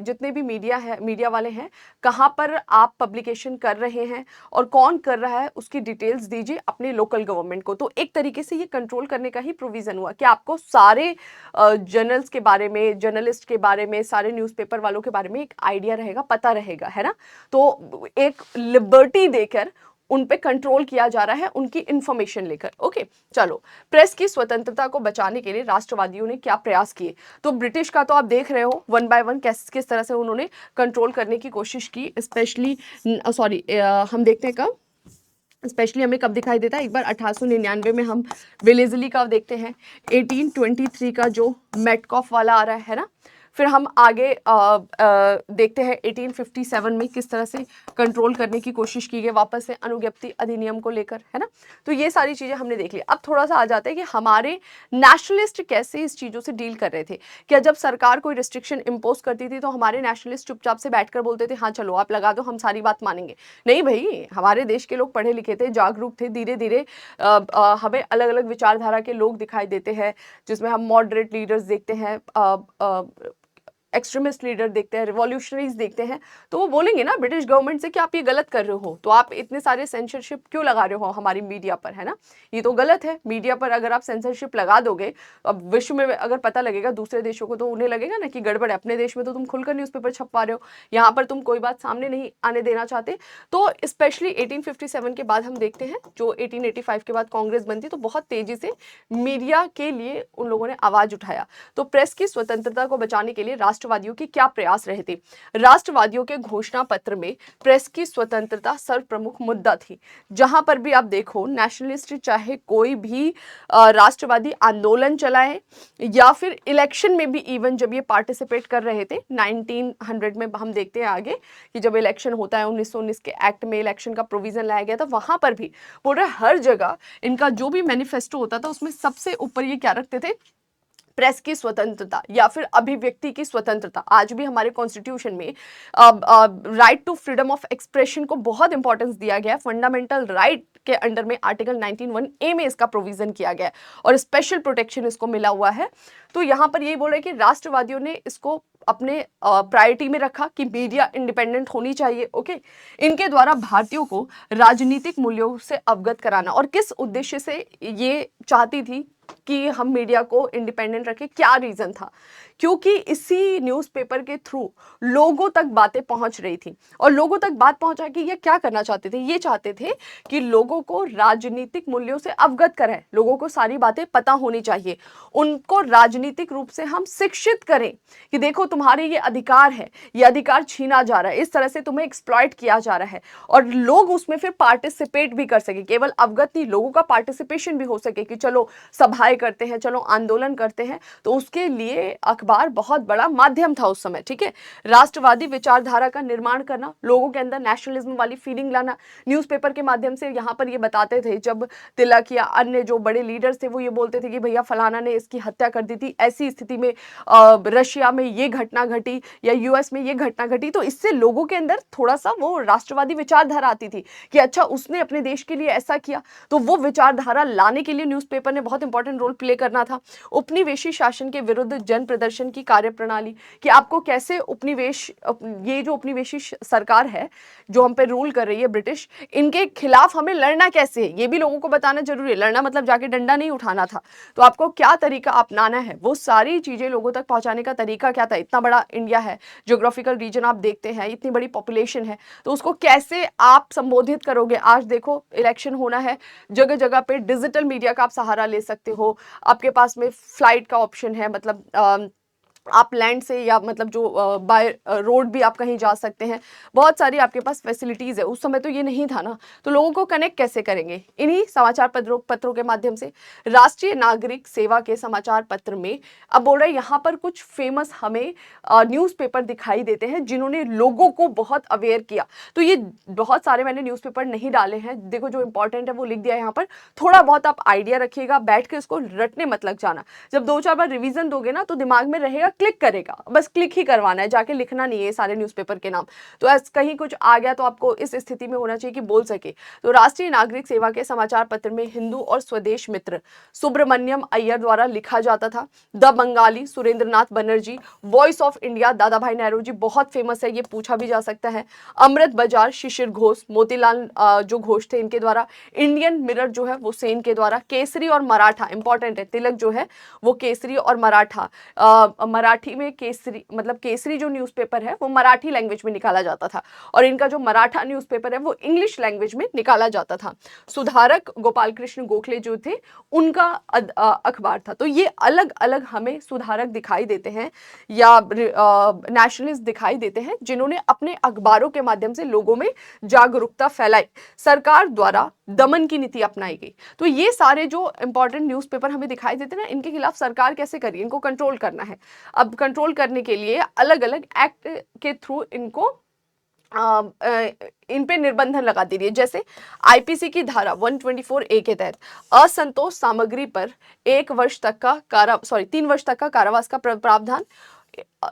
जितने भी मीडिया वाले हैं, कहाँ पर आप पब्लिकेशन कर रहे हैं और कौन कर रहा है उसकी डिटेल्स दीजिए अपने लोकल गवर्नमेंट को। तो एक तरीके से ये कंट्रोल करने का ही प्रोविजन हुआ कि आपको सारे जर्नल्स के बारे में, जर्नलिस्ट के बारे में, सारे न्यूज़पेपर वालों के बारे में एक आइडिया रहेगा, पता रहेगा, है ना। तो एक लिबर्टी देकर उन पे कंट्रोल किया जा रहा है, उनकी इंफॉर्मेशन लेकर। ओके, चलो, प्रेस की स्वतंत्रता को बचाने के लिए राष्ट्रवादियों ने क्या प्रयास किए, तो ब्रिटिश का तो आप देख रहे हो 1 बाय 1 किस तरह से उन्होंने कंट्रोल करने की कोशिश की। स्पेशली हम देखते हैं कब, स्पेशली हमें कब दिखाई देता है, एक बार 1899 में हम विलेजली का देखते हैं, 1823 का जो मेटकॉफ वाला आ रहा है ना, फिर हम आगे देखते हैं 1857 में किस तरह से कंट्रोल करने की कोशिश की गई वापस से अनुज्ञप्ति अधिनियम को लेकर, है ना। तो ये सारी चीज़ें हमने देख ली। अब थोड़ा सा आ जाते हैं कि हमारे नेशनलिस्ट कैसे इस चीज़ों से डील कर रहे थे। क्या जब सरकार कोई रिस्ट्रिक्शन इम्पोज करती थी तो हमारे नेशनलिस्ट चुपचाप से बैठकर बोलते थे हाँ चलो आप लगा दो, हम सारी बात मानेंगे? नहीं भाई, हमारे देश के लोग पढ़े लिखे थे, जागरूक थे, धीरे धीरे हमें अलग अलग विचारधारा के लोग दिखाई देते हैं, जिसमें हम मॉडरेट लीडर्स देखते हैं, एक्सट्रीमिस्ट लीडर देखते हैं, रिवॉल्यूशनरीज देखते हैं। तो वो बोलेंगे ना ब्रिटिश गवर्नमेंट से कि आप ये गलत कर रहे हो, तो आप इतने सारे सेंसरशिप क्यों लगा रहे हो हमारी मीडिया पर, है ना, ये तो गलत है। मीडिया पर अगर आप सेंसरशिप लगा दोगे, अब विश्व में अगर पता लगेगा दूसरे देशों को, तो उन्हें लगेगा ना कि गड़बड़ है, अपने देश में तो तुम खुलकर न्यूज़पेपर छपवा रहे हो, यहाँ पर तुम कोई बात सामने नहीं आने देना चाहते। तो स्पेशली 1857 के बाद हम देखते हैं, जो 1885 के बाद कांग्रेस बनती, तो बहुत तेजी से मीडिया के लिए उन लोगों ने आवाज उठाया। तो प्रेस की स्वतंत्रता को बचाने के लिए राष्ट्र राष्ट्रवादियों के क्या प्रयास रहे थे। राष्ट्रवादियों के घोषणा पत्र में प्रेस की स्वतंत्रता सर्वप्रमुख मुद्दा थी। जहां पर भी आप देखो, नेशनलिस्ट चाहे कोई भी राष्ट्रवादी आंदोलन चलाए या फिर इलेक्शन में भी, इवन जब ये पार्टिसिपेट कर रहे थे 1900 में, हम देखते हैं आगे कि जब इलेक्शन होता है 1919 के एक्ट में इलेक्शन का प्रोविजन लाया गया था, वहां पर भी पूरा हर जगह इनका जो भी मैनिफेस्टो होता था उसमें सबसे ऊपर ये क्या रखते थे, प्रेस की स्वतंत्रता या फिर अभिव्यक्ति की स्वतंत्रता। आज भी हमारे कॉन्स्टिट्यूशन में right to freedom of expression को बहुत इंपॉर्टेंस दिया गया है। फंडामेंटल राइट के अंडर में आर्टिकल 19(1)A में इसका प्रोविजन किया गया है और स्पेशल प्रोटेक्शन इसको मिला हुआ है। तो यहाँ पर यही बोल रहे हैं कि राष्ट्रवादियों ने इसको अपने प्रायोरिटी में रखा कि मीडिया इंडिपेंडेंट होनी चाहिए। ओके, इनके द्वारा भारतीयों को राजनीतिक मूल्यों से अवगत कराना, और किस उद्देश्य से ये चाहती थी कि हम मीडिया को इंडिपेंडेंट रखें, क्या रीजन था, क्योंकि इसी न्यूज़पेपर के थ्रू लोगों तक बातें पहुंच रही थी। और लोगों तक बात पहुंचा कि ये क्या करना चाहते थे, ये चाहते थे कि लोगों को राजनीतिक मूल्यों से अवगत करें, लोगों को सारी बातें पता होनी चाहिए, उनको राजनीतिक रूप से हम शिक्षित करें कि देखो तुम्हारे ये अधिकार है, ये अधिकार छीना जा रहा है, इस तरह से तुम्हें एक्सप्लॉइट किया जा रहा है, और लोग उसमें फिर पार्टिसिपेट भी कर सके। केवल अवगत नहीं, लोगों का पार्टिसिपेशन भी हो सके कि चलो सभाएं करते हैं, चलो आंदोलन करते हैं। तो उसके लिए अखबार बहुत बड़ा माध्यम था उस समय। ठीक है, राष्ट्रवादी विचारधारा का निर्माण करना, लोगों के अंदर नेशनलिज्म वाली फीलिंग लाना, न्यूज़पेपर के माध्यम से यहाँ पर ये बताते थे, जब तिलक या अन्य जो बड़े लीडर्स थे वो ये बोलते थे कि भैया फलाना ने इसकी हत्या कर दी थी, ऐसी स्थिति में रशिया में ये घटना घटी या यूएस में ये घटना घटी, तो इससे लोगों के अंदर थोड़ा सा वो राष्ट्रवादी विचारधारा आती थी कि अच्छा उसने अपने देश के लिए ऐसा किया। तो वो विचारधारा लाने के लिए न्यूज़पेपर ने बहुत इंपॉर्टेंट रोल प्ले करना था। उपनिवेशी शासन के विरुद्ध जन प्रदर्शन की कार्यप्रणाली, कि आपको कैसे उपनिवेश, ये जो उपनिवेशी सरकार है जो हम पे रूल कर रही है ब्रिटिश, इनके खिलाफ हमें लड़ना कैसे है, ये भी लोगों को बताना जरूरी है। लड़ना मतलब जाके डंडा नहीं उठाना था, तो आपको क्या तरीका अपनाना है, वो सारी चीजें लोगों तक पहुंचाने का तरीका क्या था। इतना बड़ा इंडिया है, ज्योग्राफिकल रीजन आप देखते हैं, इतनी बड़ी पॉपुलेशन है, तो उसको कैसे आप संबोधित करोगे। आज देखो इलेक्शन होना है, जगह जगह पे डिजिटल मीडिया का आप सहारा ले सकते हो, आपके पास में फ्लाइट का ऑप्शन है, मतलब आप लैंड से या मतलब जो बाय रोड भी आप कहीं जा सकते हैं, बहुत सारी आपके पास फैसिलिटीज़ है। उस समय तो ये नहीं था ना, तो लोगों को कनेक्ट कैसे करेंगे, इन्हीं समाचार पत्रों के माध्यम से। राष्ट्रीय नागरिक सेवा के समाचार पत्र में अब बोल रहे हैं यहाँ पर कुछ फेमस हमें न्यूज़पेपर दिखाई देते हैं जिन्होंने लोगों को बहुत अवेयर किया। तो ये बहुत सारे मैंने न्यूज़पेपर नहीं डाले हैं, देखो जो इंपॉर्टेंट है वो लिख दिया है यहाँ पर, थोड़ा बहुत आप आइडिया रखिएगा, बैठ के इसको रटने मत लग जाना। जब 2-4 बार रिवीजन दोगे ना तो दिमाग में रहेगा, क्लिक करेगा, बस क्लिक ही करवाना है, जाके लिखना नहीं है सारे न्यूज़पेपर के नाम। तो ऐसा कहीं कुछ आ गया तो आपको इस स्थिति में होना चाहिए कि बोल सके। तो राष्ट्रीय नागरिक सेवा के समाचार पत्र में हिंदू और स्वदेश मित्र सुब्रमण्यम अय्यर द्वारा लिखा जाता था। The Bengali Surendranath Banerjee, voice of India दादा भाई नेहरू जी बहुत फेमस है, ये पूछा भी जा सकता है। अमृत बाजार शिशिर घोष, मोतीलाल जो घोष थे इनके द्वारा। इंडियन मिरर जो है वो सेन के द्वारा। केसरी और मराठा इंपॉर्टेंट है, तिलक जो है वो केसरी और मराठा, मराठी में केसरी, मतलब केसरी जो न्यूज़पेपर है वो मराठी लैंग्वेज में निकाला जाता था, और इनका जो मराठा न्यूज़पेपर है वो इंग्लिश लैंग्वेज में निकाला जाता था। सुधारक गोपाल कृष्ण गोखले जो थे उनका अखबार था। तो ये अलग अलग हमें सुधारक दिखाई देते हैं या नेशनलिस्ट दिखाई देते हैं जिन्होंने अपने अखबारों के माध्यम से लोगों में जागरूकता फैलाई। सरकार द्वारा दमन की नीति अपनाई गई। तो ये सारे जो इंपॉर्टेंट न्यूज़पेपर हमें दिखाई देते हैं ना, इनके खिलाफ सरकार कैसे करिए, इनको कंट्रोल करना है। अब कंट्रोल करने के लिए अलग अलग एक्ट के थ्रू इनको इन पे निर्बंधन लगा दे रही है। जैसे आईपीसी की धारा 124A के तहत असंतोष सामग्री पर 3 वर्ष तक का कारावास का प्रावधान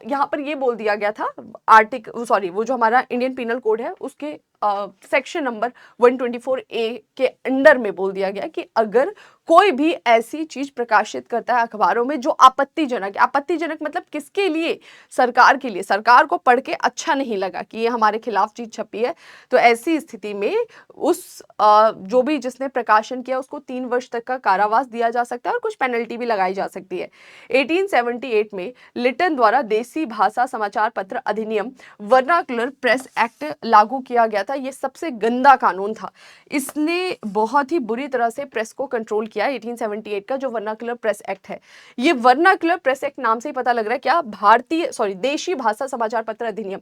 यहाँ पर ये बोल दिया गया था। वो जो हमारा इंडियन पिनल कोड है उसके सेक्शन नंबर 124A के अंडर में बोल दिया गया कि अगर कोई भी ऐसी चीज प्रकाशित करता है अखबारों में जो आपत्तिजनक मतलब किसके लिए, सरकार के लिए, सरकार को पढ़ के अच्छा नहीं लगा कि ये हमारे खिलाफ चीज छपी है, तो ऐसी स्थिति में उस जो भी जिसने प्रकाशन किया उसको 3 वर्ष तक का कारावास दिया जा सकता है और कुछ पेनल्टी भी लगाई जा सकती है। 1878 में लिटन द्वारा देसी भाषा समाचार पत्र अधिनियम वर्नाकुलर प्रेस एक्ट लागू किया गया था। ये सबसे गंदा कानून था। इसने बहुत ही बुरी तरह से प्रेस को कंट्रोल किया। 1878 का जो वर्नाकुलर प्रेस एक्ट है, ये वर्नाकुलर प्रेस एक्ट नाम से ही पता लग रहा है क्या, देशी भाषा समाचार पत्र अधिनियम।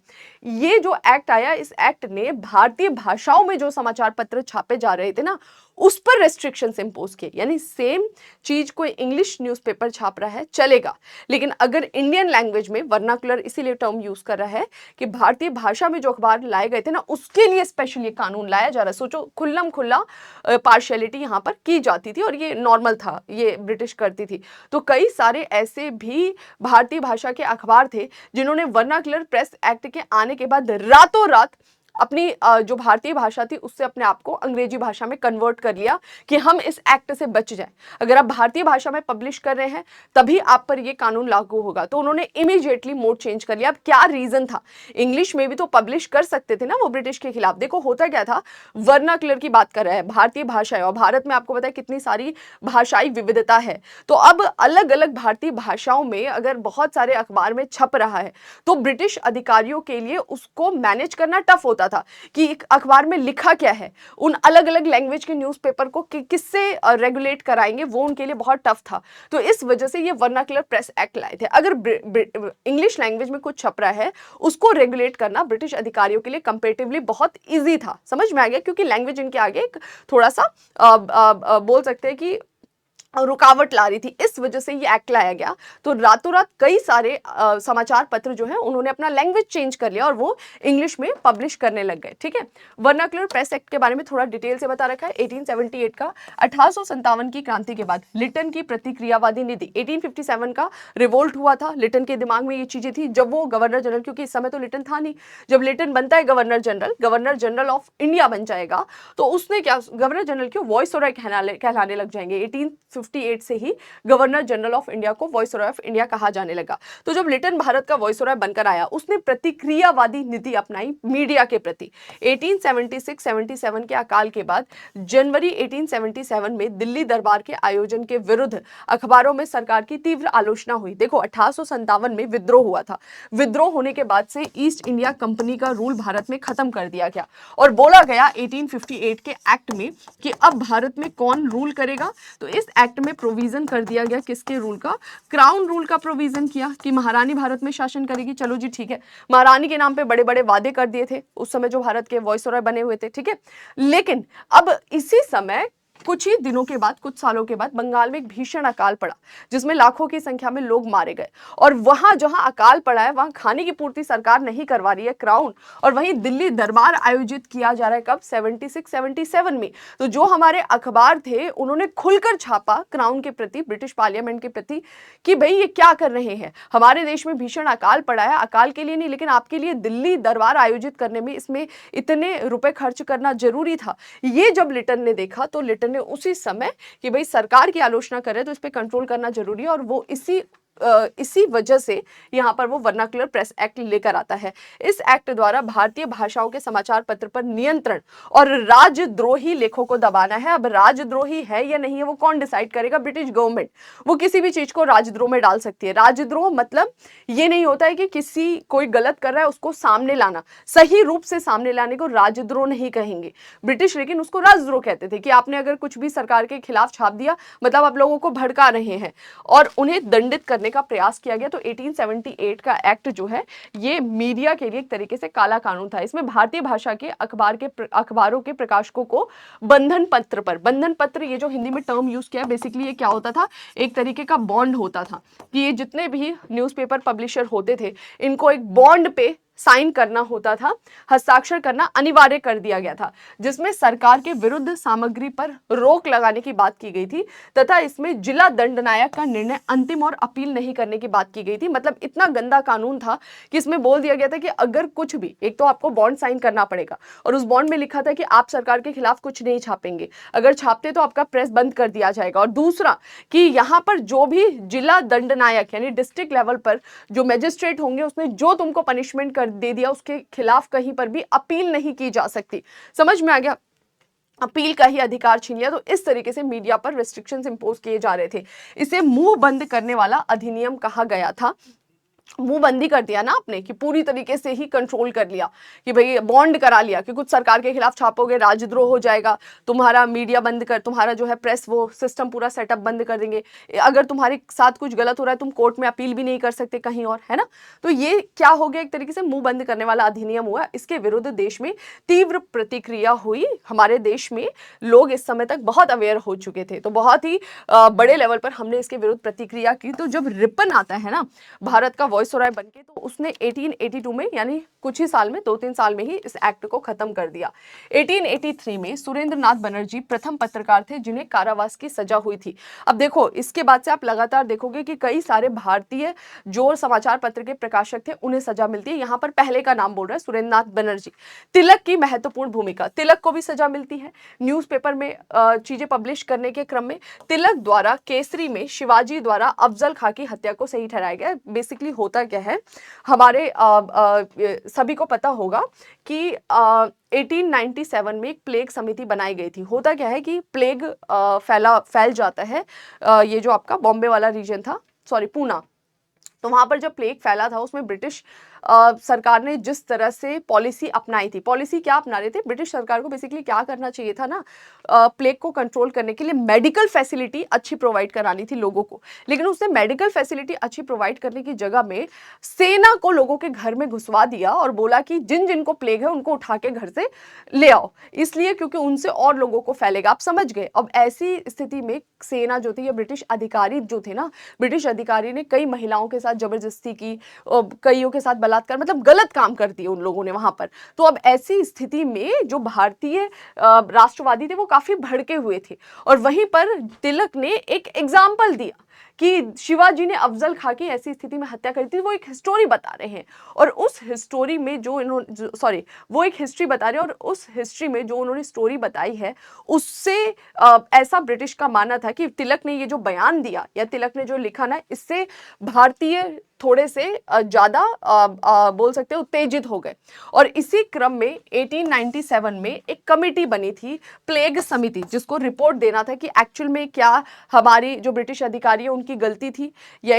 ये जो एक्ट आया, इस एक्ट ने भारतीय भाषाओं में जो समाचार पत्र छापे जा रहे थे ना, उस पर रेस्ट्रिक्शंस इंपोज किए। यानी सेम चीज कोई इंग्लिश न्यूज़पेपर छाप रहा है चलेगा, लेकिन अगर इंडियन लैंग्वेज में, वर्नाकुलर इसीलिए टर्म यूज कर रहा है कि भारतीय भाषा में जो अखबार लाए गए थे ना, उसके लिए स्पेशल ये कानून लाया जा रहा है। सोचो, खुल्लम खुल्ला पार्शियलिटी यहाँ पर की जाती थी और ये नॉर्मल था, ये ब्रिटिश करती थी। तो कई सारे ऐसे भी भारतीय भाषा के अखबार थे जिन्होंने वर्नाकुलर प्रेस एक्ट के आने के बाद रातों रात अपनी जो भारतीय भाषा थी उससे अपने आप को अंग्रेजी भाषा में कन्वर्ट कर लिया कि हम इस एक्ट से बच जाएं। अगर आप भारतीय भाषा में पब्लिश कर रहे हैं तभी आप पर ये कानून लागू होगा। तो उन्होंने इमीडिएटली मोड चेंज कर लिया। अब क्या रीजन था, इंग्लिश में भी तो पब्लिश कर सकते थे ना वो ब्रिटिश के खिलाफ। देखो होता क्या था, वर्नाकुलर की बात कर रहा है, भारतीय भाषा है, और भारत में आपको पता है कितनी सारी भाषाई विविधता है। तो अब अलग अलग भारतीय भाषाओं में अगर बहुत सारे अखबार में छप रहा है तो ब्रिटिश अधिकारियों के लिए उसको मैनेज करना टफ होता था कि एक अखबार में लिखा क्या है, उन अलग अलग लैंग्वेज के न्यूज़पेपर को किससे रेगुलेट कराएंगे, वो उनके लिए बहुत टफ था। तो इस वजह से ये वर्नाकुलर प्रेस एक्ट लाए थे। अगर इंग्लिश लैंग्वेज में कुछ छप रहा है उसको रेगुलेट करना ब्रिटिश अधिकारियों के लिए कंपैरेटिवली बहुत इजी था। समझ में आ गया, क्योंकि लैंग्वेज इनके आगे एक थोड़ा सा बोल सकते हैं कि रुकावट ला रही थी, इस वजह से ये एक्ट लाया गया। तो रातों रात कई सारे समाचार पत्र जो है उन्होंने अपना लैंग्वेज चेंज कर लिया और वो इंग्लिश में पब्लिश करने लग गए। ठीक है, वर्नाकुलर प्रेस एक्ट के बारे में थोड़ा डिटेल से बता रखा है। 1878 का 1857 की क्रांति के बाद लिटन की प्रतिक्रियावादी नीति, 1857 का रिवोल्ट हुआ था, लिटन के दिमाग में ये चीजें थी। जब वो गवर्नर जनरल, क्योंकि इस समय तो लिटन था नहीं, जब लिटन बनता है गवर्नर जनरल ऑफ इंडिया बन जाएगा, तो उसने क्या, गवर्नर जनरल क्यों, वॉइसरॉय कहलाने लग जाएंगे। 1858 से ही गवर्नर जनरल ऑफ इंडिया को वॉइसरॉय ऑफ इंडिया कहा जाने लगा। तो जब लिटन भारत का वॉइसरॉय बनकर आया, उसने प्रतिक्रियावादी नीति अपनाई मीडिया के प्रति। 1876-77 के अकाल के बाद जनवरी 1877 में दिल्ली दरबार के आयोजन के विरुद्ध अखबारों में सरकार की तीव्र आलोचना हुई। देखो 1857 में विद्रोह हुआ था। विद्रोह होने के बाद से ईस्ट इंडिया कंपनी का रूल भारत में खत्म कर दिया गया और बोला गया 1858 के एक्ट में कि अब भारत में कौन रूल करेगा। तो इस एक्ट में प्रोविजन कर दिया गया किसके रूल का, क्राउन रूल का प्रोविजन किया कि महारानी भारत में शासन करेगी। चलो जी ठीक है, महारानी के नाम पे बड़े बड़े वादे कर दिए थे उस समय जो भारत के वॉइसरॉय बने हुए थे। ठीक है, लेकिन अब इसी समय कुछ ही दिनों के बाद, कुछ सालों के बाद बंगाल में एक भीषण अकाल पड़ा जिसमें लाखों की संख्या में लोग मारे गए। और वहां जहां अकाल पड़ा है वहां खाने की पूर्ति सरकार नहीं करवा रही है, क्राउन, और वहीं दिल्ली दरबार आयोजित किया जा रहा है कब, 76-77 में। तो जो हमारे अखबार थे उन्होंने खुलकर छापा क्राउन के प्रति, ब्रिटिश पार्लियामेंट के प्रति, कि भाई ये क्या कर रहे हैं, हमारे देश में भीषण अकाल पड़ा है, अकाल के लिए नहीं लेकिन आपके लिए दिल्ली दरबार आयोजित करने में इसमें इतने रुपए खर्च करना जरूरी था। ये जब लिटन ने देखा तो लिटन ने उसी समय कि भाई सरकार की आलोचना करे तो इस पे कंट्रोल करना जरूरी है, और वो इसी वजह से यहाँ पर वो वर्नाकुलर प्रेस एक्ट लेकर आता है। इस एक्ट द्वारा भारतीय भाषाओं के समाचार पत्र पर नियंत्रण और राजद्रोही लेखों को दबाना है। अब राजद्रोही है या नहीं है वो कौन डिसाइड करेगा, ब्रिटिश गवर्नमेंट। वो किसी भी चीज को राजद्रोह में डाल सकती है। राजद्रोह मतलब ये नहीं होता है कि किसी कोई गलत कर रहा है उसको सामने लाना, सही रूप से सामने लाने को राजद्रोह नहीं कहेंगे ब्रिटिश, लेकिन उसको राजद्रोह कहते थे कि आपने अगर कुछ भी सरकार के खिलाफ छाप दिया मतलब आप लोगों को भड़का रहे हैं, और उन्हें दंडित करने का प्रयास किया गया। तो 1878 का एक्ट जो है ये मीडिया के लिए एक तरीके से काला कानून था। इसमें भारतीय भाषा के अखबारों के प्रकाशकों को बंधन पत्र, ये जो हिंदी में टर्म यूज किया बेसिकली ये क्या होता था, एक तरीके का बॉन्ड होता था कि ये जितने भी न्यूज़पेपर पब्लिशर होते थे इनको एक बॉन्ड पे साइन करना होता था, हस्ताक्षर करना अनिवार्य कर दिया गया था, जिसमें सरकार के विरुद्ध सामग्री पर रोक लगाने की बात की गई थी तथा इसमें जिला दंडनायक का निर्णय अंतिम और अपील नहीं करने की बात की गई थी। मतलब इतना गंदा कानून था कि इसमें बोल दिया गया था कि अगर कुछ भी, एक तो आपको बॉन्ड साइन करना पड़ेगा और उस बॉन्ड में लिखा था कि आप सरकार के खिलाफ कुछ नहीं छापेंगे, अगर छापते तो आपका प्रेस बंद कर दिया जाएगा। और दूसरा कि यहाँ पर जो भी जिला दंडनायक यानी डिस्ट्रिक्ट लेवल पर जो मजिस्ट्रेट होंगे उसने जो तुमको पनिशमेंट दे दिया उसके खिलाफ कहीं पर भी अपील नहीं की जा सकती। समझ में आ गया, अपील का ही अधिकार छीन लिया। तो इस तरीके से मीडिया पर रेस्ट्रिक्शंस इंपोज किए जा रहे थे। इसे मुंह बंद करने वाला अधिनियम कहा गया था। मुंहबंदी कर दिया ना आपने, कि पूरी तरीके से ही कंट्रोल कर लिया, कि भाई बॉन्ड करा लिया कि कुछ सरकार के खिलाफ छापोगे राजद्रोह हो जाएगा, तुम्हारा मीडिया बंद कर, तुम्हारा जो है प्रेस वो सिस्टम पूरा सेटअप बंद कर देंगे, अगर तुम्हारे साथ कुछ गलत हो रहा है तुम कोर्ट में अपील भी नहीं कर सकते कहीं और, है ना। तो ये क्या हो गया, एक तरीके से मुंह बंद करने वाला अधिनियम हुआ। इसके विरुद्ध देश में तीव्र प्रतिक्रिया हुई। हमारे देश में लोग इस समय तक बहुत अवेयर हो चुके थे, तो बहुत ही बड़े लेवल पर हमने इसके विरुद्ध प्रतिक्रिया की। तो जब रिपन आता है ना भारत का वॉइसरॉय बनके, तो उसने 1882 में, यानी कुछ ही साल में, 2-3 साल में ही इस एक्ट को खत्म कर दिया। 1883 में सुरेंद्र नाथ बनर्जी प्रथम पत्रकार थे जिन्हें कारावास की सजा हुई थी। अब देखो, इसके बाद से आप लगातार देखोगे कि कई सारे भारतीय जो समाचार पत्र के प्रकाशक थे उन्हें सजा मिलती है। यहाँ पर पहले का नाम बोल रहा है सुरेंद्र नाथ बनर्जी। तिलक की महत्वपूर्ण भूमिका, तिलक को भी सजा मिलती है न्यूज़पेपर में चीजें पब्लिश करने के क्रम में। तिलक द्वारा केसरी में शिवाजी द्वारा अफजल खां की हत्या को सही ठहराया गया। बेसिकली होता क्या है, हमारे सभी को पता होगा कि 1897 में एक प्लेग समिति बनाई गई थी। होता क्या है कि प्लेग फैल जाता है, ये जो आपका बॉम्बे वाला रीजन था, सॉरी पूना, तो वहां पर जब प्लेग फैला था उसमें ब्रिटिश सरकार ने जिस तरह से पॉलिसी अपनाई थी, पॉलिसी क्या अपना रहे थे ब्रिटिश सरकार को, बेसिकली क्या करना चाहिए था ना, प्लेग को कंट्रोल करने के लिए मेडिकल फैसिलिटी अच्छी प्रोवाइड करानी थी लोगों को। लेकिन उसने मेडिकल फैसिलिटी अच्छी प्रोवाइड करने की जगह में सेना को लोगों के घर में घुसवा दिया और बोला कि जिन जिनको प्लेग है उनको उठा के घर से ले आओ, इसलिए क्योंकि उनसे और लोगों को फैलेगा। आप समझ गए। अब ऐसी स्थिति में सेना जो थी, या ब्रिटिश अधिकारी जो थे ना, ब्रिटिश अधिकारी ने कई महिलाओं के साथ जबरदस्ती की, कईयों के साथ बलात्कार, मतलब गलत काम कर दिए उन लोगों ने वहां पर। तो अब ऐसी स्थिति में जो भारतीय राष्ट्रवादी थे वो काफी भड़के हुए थे, और वहीं पर तिलक ने एक एग्जाम्पल दिया कि शिवाजी ने अफजल खां की ऐसी स्थिति में हत्या करी थी। वो एक हिस्टोरी बता रहे हैं, और उस हिस्टोरी में जो इन्होंने, सॉरी, वो एक हिस्ट्री बता रहे हैं, और उस हिस्ट्री में जो उन्होंने स्टोरी बताई है उससे ऐसा ब्रिटिश का मानना था कि तिलक ने ये जो बयान दिया या तिलक ने जो लिखा ना, इससे भारतीय थोड़े से ज्यादा बोल सकते हैं उत्तेजित हो गए। और इसी क्रम में 1897 में एक कमेटी बनी थी, प्लेग समिति, जिसको रिपोर्ट देना था कि एक्चुअल में क्या हमारी जो ब्रिटिश अधिकारी है उनकी गलती थी, या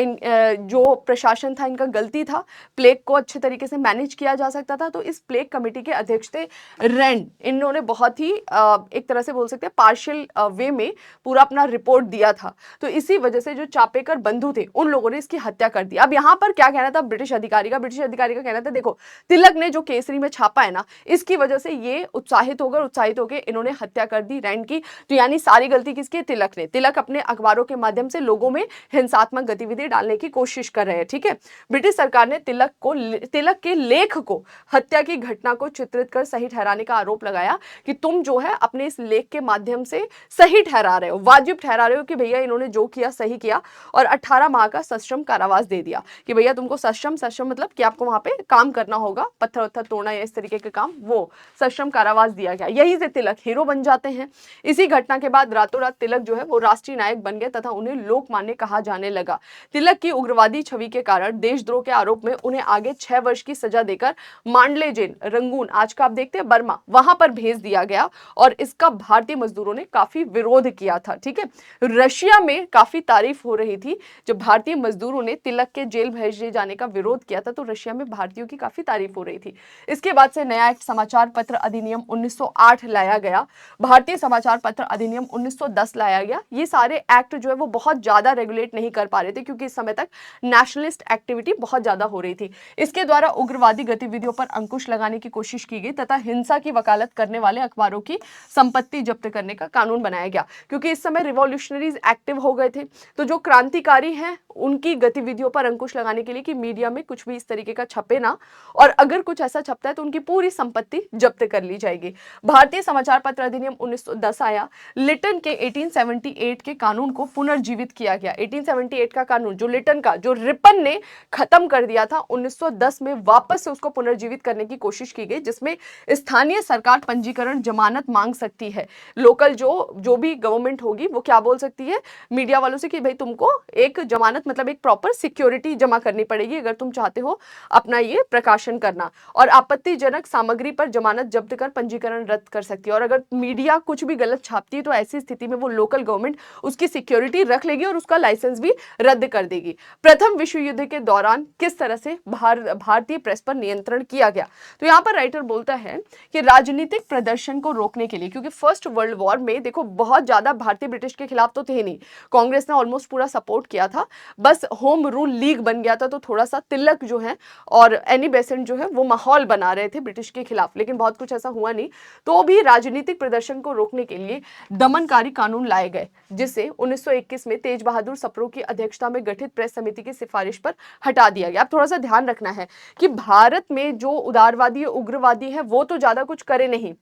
जो प्रशासन था इनका गलती था, प्लेग को अच्छे तरीके से मैनेज किया जा सकता था। तो इस प्लेग कमेटी के अध्यक्ष थे रैंड। इन्होंने बहुत ही एक तरह से बोल सकते हैं पार्शियल वे में पूरा अपना रिपोर्ट दिया था। तो इसी वजह से जो चापेकर बंधु थे उन लोगों ने इसकी हत्या कर दी। अब यहाँ पर क्या कहना था ब्रिटिश अधिकारी का, ब्रिटिश अधिकारी का कहना था, देखो तिलक ने जो केसरी में छापा है ना, इसकी वजह से ये उत्साहित होकर इन्होंने हत्या कर दी रैंड की। तो यानी सारी गलती किसकी, तिलक ने। तिलक अपने अखबारों के माध्यम से लोगों में हिंसात्मक गतिविधि डालने की कोशिश कर रहे हैं, ठीक है। ब्रिटिश सरकार ने तिलक के लेख को, हत्या की घटना को चित्रित कर सही ठहराने का आरोप लगाया कि तुम जो है अपने इस लेख के माध्यम से सही ठहरा रहे हो, वाजिब ठहरा रहे हो कि भैया इन्होंने जो किया सही किया, और 18 माह का सश्रम कारावास दे दिया कि भैया तुमको सश्रम मतलब कि आपको वहां पे काम करना होगा, पत्थर वत्थर तोड़ना या इस तरीके के काम, वो सश्रम कारावास दिया गया। यही से तिलक हीरो बन जाते हैं। इसी घटना के बाद रातों रात तिलक जो है वो राष्ट्रीय नायक बन गए तथा उन्हें लोकमान्य कहा जाने लगा। तिलक की उग्रवादी छवि के कारण देशद्रोह के आरोप में उन्हें आगे 6 वर्ष की सजा देकर मांडले जेल, रंगून, आज का आप देखते हैं बर्मा, वहां पर भेज दिया गया, और इसका भारतीय मजदूरों ने काफी विरोध किया था, ठीक है। रशिया में काफी तारीफ हो रही थी जब भारतीय मजदूरों ने तिलक के जेल भेजे जाने का विरोध किया था, तो रशिया में भारतीयों की काफी तारीफ हो रही थी। इसके बाद से नया एक समाचार पत्र अधिनियम 1908 लाया गया, भारतीय समाचार पत्र अधिनियम 1910 लाया गया। ये सारे एक्ट जो है वो बहुत ज्यादा रेगुलेट नहीं कर पा रहे थे, क्योंकि इस समय तक नेशनलिस्ट एक्टिविटी बहुत ज्यादा हो रही थी। इसके द्वारा उग्रवादी गतिविधियों पर अंकुश लगाने की कोशिश की गई तथा हिंसा की वकालत करने वाले अखबारों की संपत्ति जब्त करने का कानून बनाया गया, क्योंकि इस समय रिवॉल्यूशनरीज एक्टिव हो गए थे। तो जो क्रांतिकारी हैं उनकी गतिविधियों पर अंकुश लगाने के लिए कि मीडिया में कुछ भी इस तरीके का छपे ना, और अगर कुछ ऐसा छपता है तो उनकी पूरी संपत्ति जब्त कर ली जाएगी। भारतीय समाचार पत्र अधिनियम 1910 आया। लिटन के 1878 के कानून को पुनर्जीवित किया गया। 1878 का कानून जो लिटन का, जो रिपन ने खत्म कर दिया था, 1910 में वापस से उसको पुनर्जीवित करने की कोशिश की गई, जिसमें स्थानीय सरकार पंजीकरण जमानत मांग सकती है। लोकल जो भी गवर्नमेंट होगी वो क्या बोल सकती है मीडिया वालों से कि भाई तुमको एक जमानत मतलब एक प्रॉपर सिक्योरिटी जमा करनी पड़ेगी अगर तुम चाहते हो अपना ये प्रकाशन करना, और आपत्तिजनक सामग्री पर जमानत जब्त कर पंजीकरण रद्द कर सकती है। और अगर मीडिया कुछ भी गलत छापती है तो ऐसी स्थिति में वो लोकल गवर्नमेंट उसकी सिक्योरिटी रख लेगी और उसको उसका लाइसेंस भी रद्द कर देगी। प्रथम विश्व युद्ध के दौरान किस तरह से भारतीय प्रेस पर नियंत्रण किया गया? तो यहाँ पर राइटर बोलता है कि राजनीतिक प्रदर्शन को रोकने के लिए, क्योंकि फर्स्ट वर्ल्ड वॉर में देखो बहुत ज्यादा भारतीय ब्रिटिश के खिलाफ तो थे नहीं, कांग्रेस ने ऑलमोस्ट पूरा सपोर्ट किया था, बस होम रूल लीग बन गया था, तो थोड़ा सा तिलक जो है और एनी बेसेंट जो है वो माहौल बना रहे थे ब्रिटिश के खिलाफ, लेकिन बहुत कुछ ऐसा हुआ नहीं। तो भी राजनीतिक प्रदर्शन को रोकने के लिए दमनकारी कानून लाए गए, जिसे 1921 में तेज बहादुर सप्रू की अध्यक्षता में गठित प्रेस समिति की सिफारिश पर हटा दिया गया। अब थोड़ा सा ध्यान रखना है कि भारत में जो उदारवादी उग्रवादी है वो तो ज्यादा कुछ करे नहीं,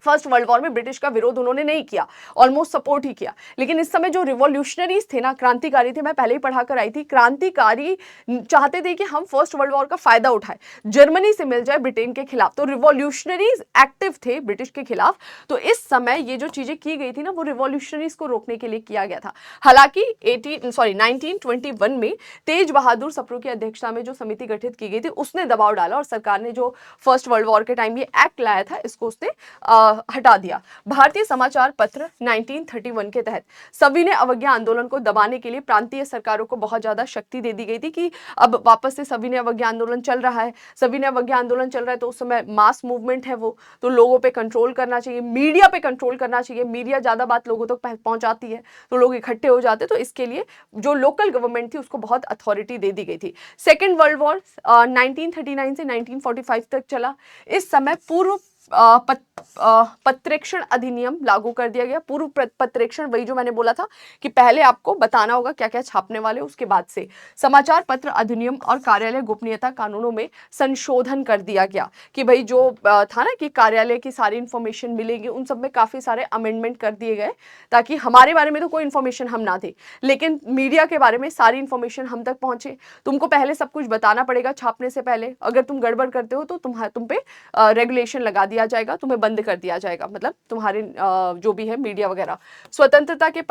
फर्स्ट वर्ल्ड वॉर में ब्रिटिश का विरोध उन्होंने नहीं किया, ऑलमोस्ट सपोर्ट ही किया, लेकिन इस समय जो रिवॉल्यूशनरीज थे ना, क्रांतिकारी थे, मैं पहले ही पढ़ा कर आई थी, क्रांतिकारी चाहते थे कि हम फर्स्ट वर्ल्ड वॉर का फायदा उठाए, जर्मनी से मिल जाए ब्रिटेन के खिलाफ, तो रिवॉल्यूशनरीज एक्टिव थे ब्रिटिश के खिलाफ। तो इस समय ये जो चीजें की गई थी ना वो रिवॉल्यूशनरीज को रोकने के लिए किया गया था। हालांकि 1921 में तेज बहादुर सप्रू की अध्यक्षता में जो समिति गठित की गई थी उसने दबाव डाला और सरकार ने जो फर्स्ट वर्ल्ड वॉर के टाइम ये एक्ट लाया था इसको उसने हटा दिया। भारतीय समाचार पत्र 1931 के तहत सविनय अवज्ञा आंदोलन को दबाने के लिए प्रांतीय सरकारों को बहुत ज्यादा शक्ति दे दी गई थी कि अब वापस से सविनय अवज्ञा आंदोलन चल रहा है, सविनय अवज्ञा आंदोलन चल रहा है, तो उस समय मास मूवमेंट है वो, तो लोगों पे कंट्रोल करना चाहिए, मीडिया पे कंट्रोल करना चाहिए, मीडिया ज्यादा बात लोगों तक पहुंचाती है तो लोग इकट्ठे हो जाते, तो इसके लिए जो लोकल गवर्नमेंट थी उसको बहुत अथॉरिटी दे दी गई थी। सेकेंड वर्ल्ड वॉर 1939 से 1945 तक चला। इस समय पूर्व पत्रेक्षण अधिनियम लागू कर दिया गया। पूर्व पत्रेक्षण वही जो मैंने बोला था कि पहले आपको बताना होगा क्या क्या छापने वाले, उसके बाद से समाचार पत्र अधिनियम और कार्यालय गोपनीयता कानूनों में संशोधन कर दिया गया कि भाई जो था ना कि कार्यालय की सारी इंफॉर्मेशन मिलेगी, उन सब में काफी सारे अमेंडमेंट कर दिए गए ताकि हमारे बारे में तो कोई इंफॉर्मेशन हम ना दे, लेकिन मीडिया के बारे में सारी इंफॉर्मेशन हम तक पहुंचे। तुमको पहले सब कुछ बताना पड़ेगा छापने से पहले, अगर तुम गड़बड़ करते हो तो तुम पे रेगुलेशन लगा दिया जाएगा, तुम्हें बंद कर दिया जाएगा, मतलब तुम्हारे जो भी है मीडिया वगैरह। स्वतंत्रता के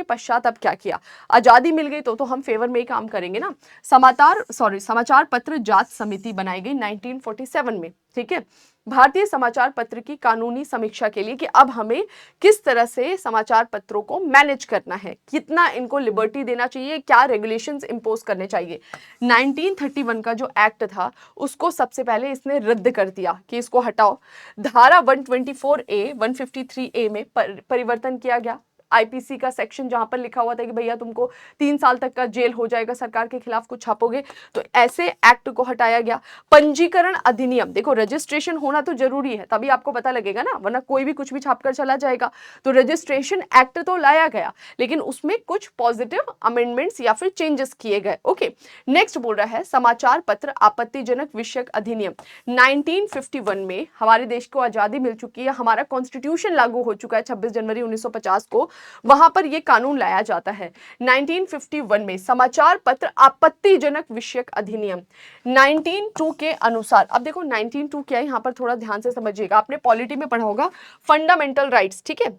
पश्चात अब क्या किया? आजादी मिल गई तो हम फेवर में ही काम करेंगे ना। समाचार पत्र जांच समिति बनाई गई 1947 में, ठीक है, भारतीय समाचार पत्र की कानूनी समीक्षा के लिए कि अब हमें किस तरह से समाचार पत्रों को मैनेज करना है, कितना इनको लिबर्टी देना चाहिए, क्या रेगुलेशंस इंपोज करने चाहिए। 1931 का जो एक्ट था उसको सबसे पहले इसने रद्द कर दिया कि इसको हटाओ। धारा 124A 153A में परिवर्तन किया गया। आईपीसी का सेक्शन जहां पर लिखा हुआ था कि भैया तुमको 3 साल तक का जेल हो जाएगा सरकार के खिलाफ कुछ छापोगे, तो ऐसे एक्ट को हटाया गया। पंजीकरण अधिनियम, देखो रजिस्ट्रेशन होना तो जरूरी है तभी आपको पता लगेगा ना, वरना कोई भी कुछ भी छाप कर चला जाएगा। तो रजिस्ट्रेशन एक्ट तो लाया गया लेकिन उसमें कुछ पॉजिटिव अमेंडमेंट्स या फिर चेंजेस किए गए। ओके, नेक्स्ट बोल रहा है समाचार पत्र आपत्तिजनक विषयक अधिनियम 1951 में। हमारे देश को आजादी मिल चुकी है, हमारा कॉन्स्टिट्यूशन लागू हो चुका है 26 जनवरी 1950 को, वहां पर यह कानून लाया जाता है 1951 में। समाचार पत्र आपत्तिजनक विषयक अधिनियम 19(2) के अनुसार, अब देखो 19(2) क्या है यहां पर थोड़ा ध्यान से समझिएगा, आपने पॉलिटी में पढ़ा होगा फंडामेंटल राइट्स, ठीक है,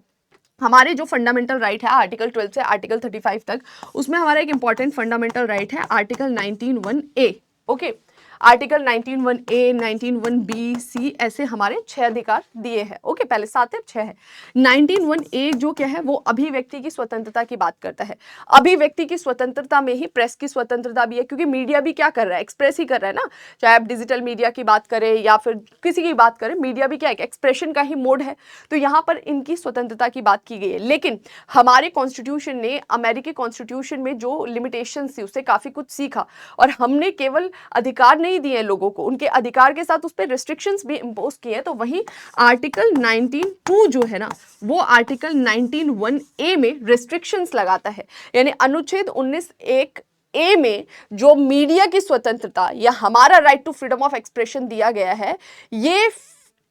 हमारे जो फंडामेंटल राइट है आर्टिकल 12 से आर्टिकल 35 तक, उसमें हमारा एक इंपॉर्टेंट फंडामेंटल राइट है article 19(1)A। Okay, article 19(1)A 19(1)B(C) ऐसे हमारे 6 अधिकार दिए हैं। ओके, पहले 7 है 6 है। 19(1)A जो क्या है वो अभिव्यक्ति की स्वतंत्रता की बात करता है। अभिव्यक्ति की स्वतंत्रता में ही प्रेस की स्वतंत्रता भी है, क्योंकि मीडिया भी क्या कर रहा है, एक्सप्रेस ही कर रहा है ना, चाहे आप डिजिटल मीडिया की बात करें या फिर किसी की बात करें, मीडिया भी क्या है, एक्सप्रेशन का ही मोड है। तो यहाँ पर इनकी स्वतंत्रता की बात की गई है, लेकिन हमारे कॉन्स्टिट्यूशन ने अमेरिकी कॉन्स्टिट्यूशन में जो लिमिटेशन थी उससे काफी कुछ सीखा, और हमने केवल अधिकार नहीं दिए लोगों को, उनके अधिकार के साथ उस पर रिस्ट्रिक्शंस भी इंपोज किए। तो वहीं आर्टिकल 19(2) जो है ना वो आर्टिकल 19(1)A में रिस्ट्रिक्शंस लगाता है, यानी अनुच्छेद 19(1)A में जो मीडिया की स्वतंत्रता या हमारा right to freedom of expression दिया गया है, ये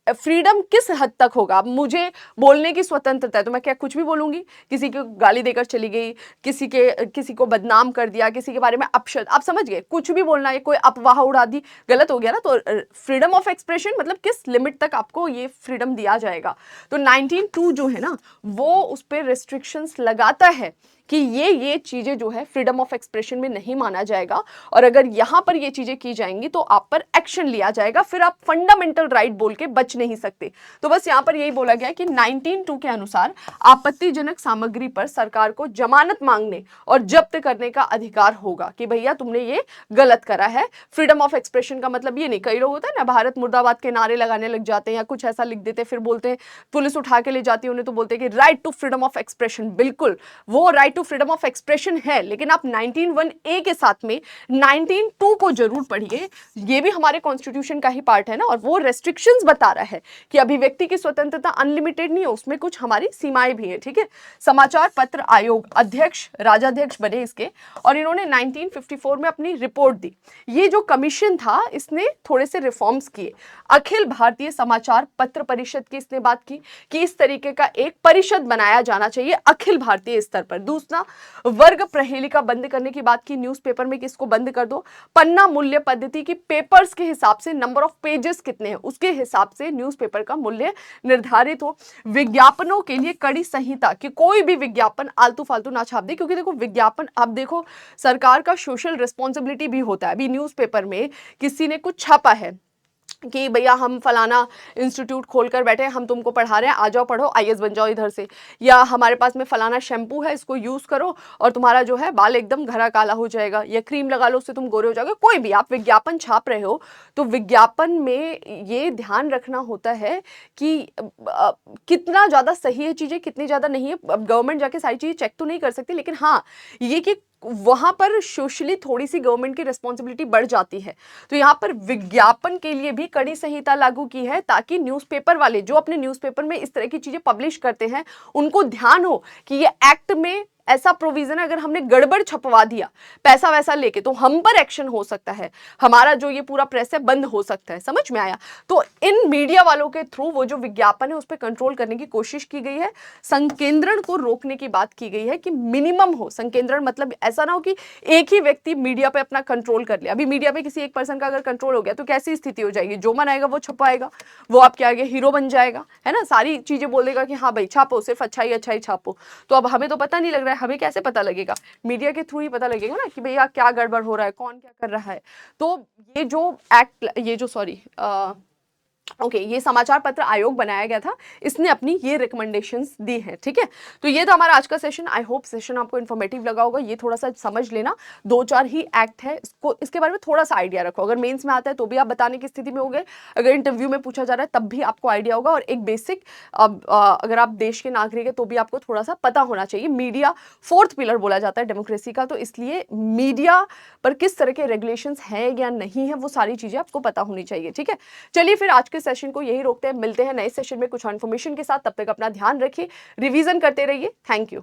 फ्रीडम किस हद तक होगा। मुझे बोलने की स्वतंत्रता है तो मैं क्या कुछ भी बोलूंगी, किसी को गाली देकर चली गई, किसी को बदनाम कर दिया, किसी के बारे में अपशब्द, आप समझ गए, कुछ भी बोलना है, कोई अफवाह उड़ा दी, गलत हो गया ना। तो फ्रीडम ऑफ एक्सप्रेशन मतलब किस लिमिट तक आपको ये फ्रीडम दिया जाएगा। तो 19(2) जो है ना वो उस पर रिस्ट्रिक्शंस लगाता है कि ये चीजें जो है फ्रीडम ऑफ एक्सप्रेशन में नहीं माना जाएगा, और अगर यहां पर ये चीजें की जाएंगी तो आप पर एक्शन लिया जाएगा, फिर आप फंडामेंटल राइट बोल के बच नहीं सकते। तो बस यहां पर यही बोला गया कि 19(2) के अनुसार आपत्तिजनक सामग्री पर सरकार को जमानत मांगने और जब्त करने का अधिकार होगा कि भैया तुमने ये गलत करा है। फ्रीडम ऑफ एक्सप्रेशन का मतलब ये नहीं, कई लोग होता है ना भारत मुर्दाबाद के नारे लगाने लग जाते हैं या कुछ ऐसा लिख देते हैं, फिर बोलते हैं पुलिस उठा के ले जाती है उन्हें, तो बोलते हैं कि right to freedom of expression. बिल्कुल वो right to freedom of expression है, लेकिन आप 19(1)(a) के साथ में 19(2) को जरूर पढ़िए। ये भी हमारे कॉन्स्टिट्यूशन का ही पार्ट है ना, और वो रेस्ट्रिक्शंस बता रहा है कि अभिव्यक्ति की स्वतंत्रता अनलिमिटेड नहीं है, उसमें कुछ हमारी सीमाएं भी हैं। ठीक है, समाचार पत्र आयोग अध्यक्ष राजाध्यक्ष बने इसके, और इन्होंने 1954 में अपनी रिपोर्ट दी। ये जो कमीशन था इसने थोड़े से रिफॉर्म्स किए। अखिल भारतीय समाचार पत्र परिषद की इसने बात की कि इस तरीके का एक परिषद बनाया जाना चाहिए अखिल भारतीय स्तर पर। दूसरा, वर्ग प्रहेलिका बंद करने की बात की, न्यूज़पेपर में किसको बंद कर दो। पन्ना मूल्य पद्धति की, पेपर्स के हिसाब से नंबर ऑफ पेजेस कितने हैं उसके हिसाब से न्यूज़पेपर का मूल्य निर्धारित हो। विज्ञापनों के लिए कड़ी संहिता कि कोई भी विज्ञापन आलतू फालतू ना छाप दे, क्योंकि देखो विज्ञापन, अब देखो सरकार का सोशल रिस्पॉन्सिबिलिटी भी होता है। अभी न्यूज़पेपर में किसी ने कुछ छापा है कि भैया हम फलाना इंस्टीट्यूट खोलकर बैठे हैं, हम तुमको पढ़ा रहे हैं, आ जाओ पढ़ो, आईएएस बन जाओ इधर से, या हमारे पास में फलाना शैम्पू है इसको यूज करो और तुम्हारा जो है बाल एकदम घरा काला हो जाएगा, या क्रीम लगा लो उससे तुम गोरे हो जाओगे। कोई भी आप विज्ञापन छाप रहे हो तो विज्ञापन में ये ध्यान रखना होता है कि कितना ज्यादा सही है चीजें, कितनी ज्यादा नहीं है। अब गवर्नमेंट जाके सारी चीजें चेक तो नहीं कर सकती, लेकिन हाँ ये कि वहां पर सोशली थोड़ी सी गवर्नमेंट की रिस्पॉन्सिबिलिटी बढ़ जाती है। तो यहाँ पर विज्ञापन के लिए भी कड़ी संहिता लागू की है, ताकि न्यूज़पेपर वाले जो अपने न्यूज़पेपर में इस तरह की चीजें पब्लिश करते हैं उनको ध्यान हो कि ये एक्ट में ऐसा प्रोविजन है, अगर हमने गड़बड़ छपवा दिया पैसा वैसा लेके तो हम पर एक्शन हो सकता है, हमारा जो ये पूरा प्रेस है बंद हो सकता है। समझ में आया? तो इन मीडिया वालों के थ्रू वो जो विज्ञापन है उस पर कंट्रोल करने की कोशिश की गई है। संकेंद्रण को रोकने की बात की गई है कि मिनिमम हो संकेंद्रण, मतलब ऐसा ना हो कि एक ही व्यक्ति मीडिया पे अपना कंट्रोल कर ले। अभी मीडिया पे किसी एक पर्सन का अगर कंट्रोल हो गया तो कैसी स्थिति हो जाएगी, जो मन आएगा वो छुपाएगा, वो आपके आगे हीरो बन जाएगा, है ना, सारी चीजें बोल देगा कि हाँ भाई छापो, सिर्फ अच्छा ही छापो। तो अब हमें तो पता नहीं लग रहा है, हमें कैसे पता लगेगा? मीडिया के थ्रू ही पता लगेगा ना कि भैया क्या गड़बड़ हो रहा है, कौन क्या कर रहा है। तो ये जो एक्ट, ये जो सॉरी ये समाचार पत्र आयोग बनाया गया था, इसने अपनी ये रिकमेंडेशंस दी हैं। ठीक है, तो ये था हमारा आज का सेशन। आई होप सेशन आपको इन्फॉर्मेटिव लगा होगा। ये थोड़ा सा समझ लेना, 2-4 ही एक्ट है, इसको इसके बारे में थोड़ा सा आइडिया रखो। अगर मेंस में आता है तो भी आप बताने की स्थिति में होगे, अगर इंटरव्यू में पूछा जा रहा है तब भी आपको आइडिया होगा, और एक बेसिक अगर आप देश के नागरिक है तो भी आपको थोड़ा सा पता होना चाहिए। मीडिया 4th पिलर बोला जाता है डेमोक्रेसी का, तो इसलिए मीडिया पर किस तरह के रेगुलेशंस हैं या नहीं है वो सारी चीजें आपको पता होनी चाहिए। ठीक है, चलिए फिर आज के सेशन को यही रोकते हैं, मिलते हैं नए सेशन में कुछ इन्फॉर्मेशन के साथ। तब तक अपना ध्यान रखिए, रिवीजन करते रहिए। Thank you.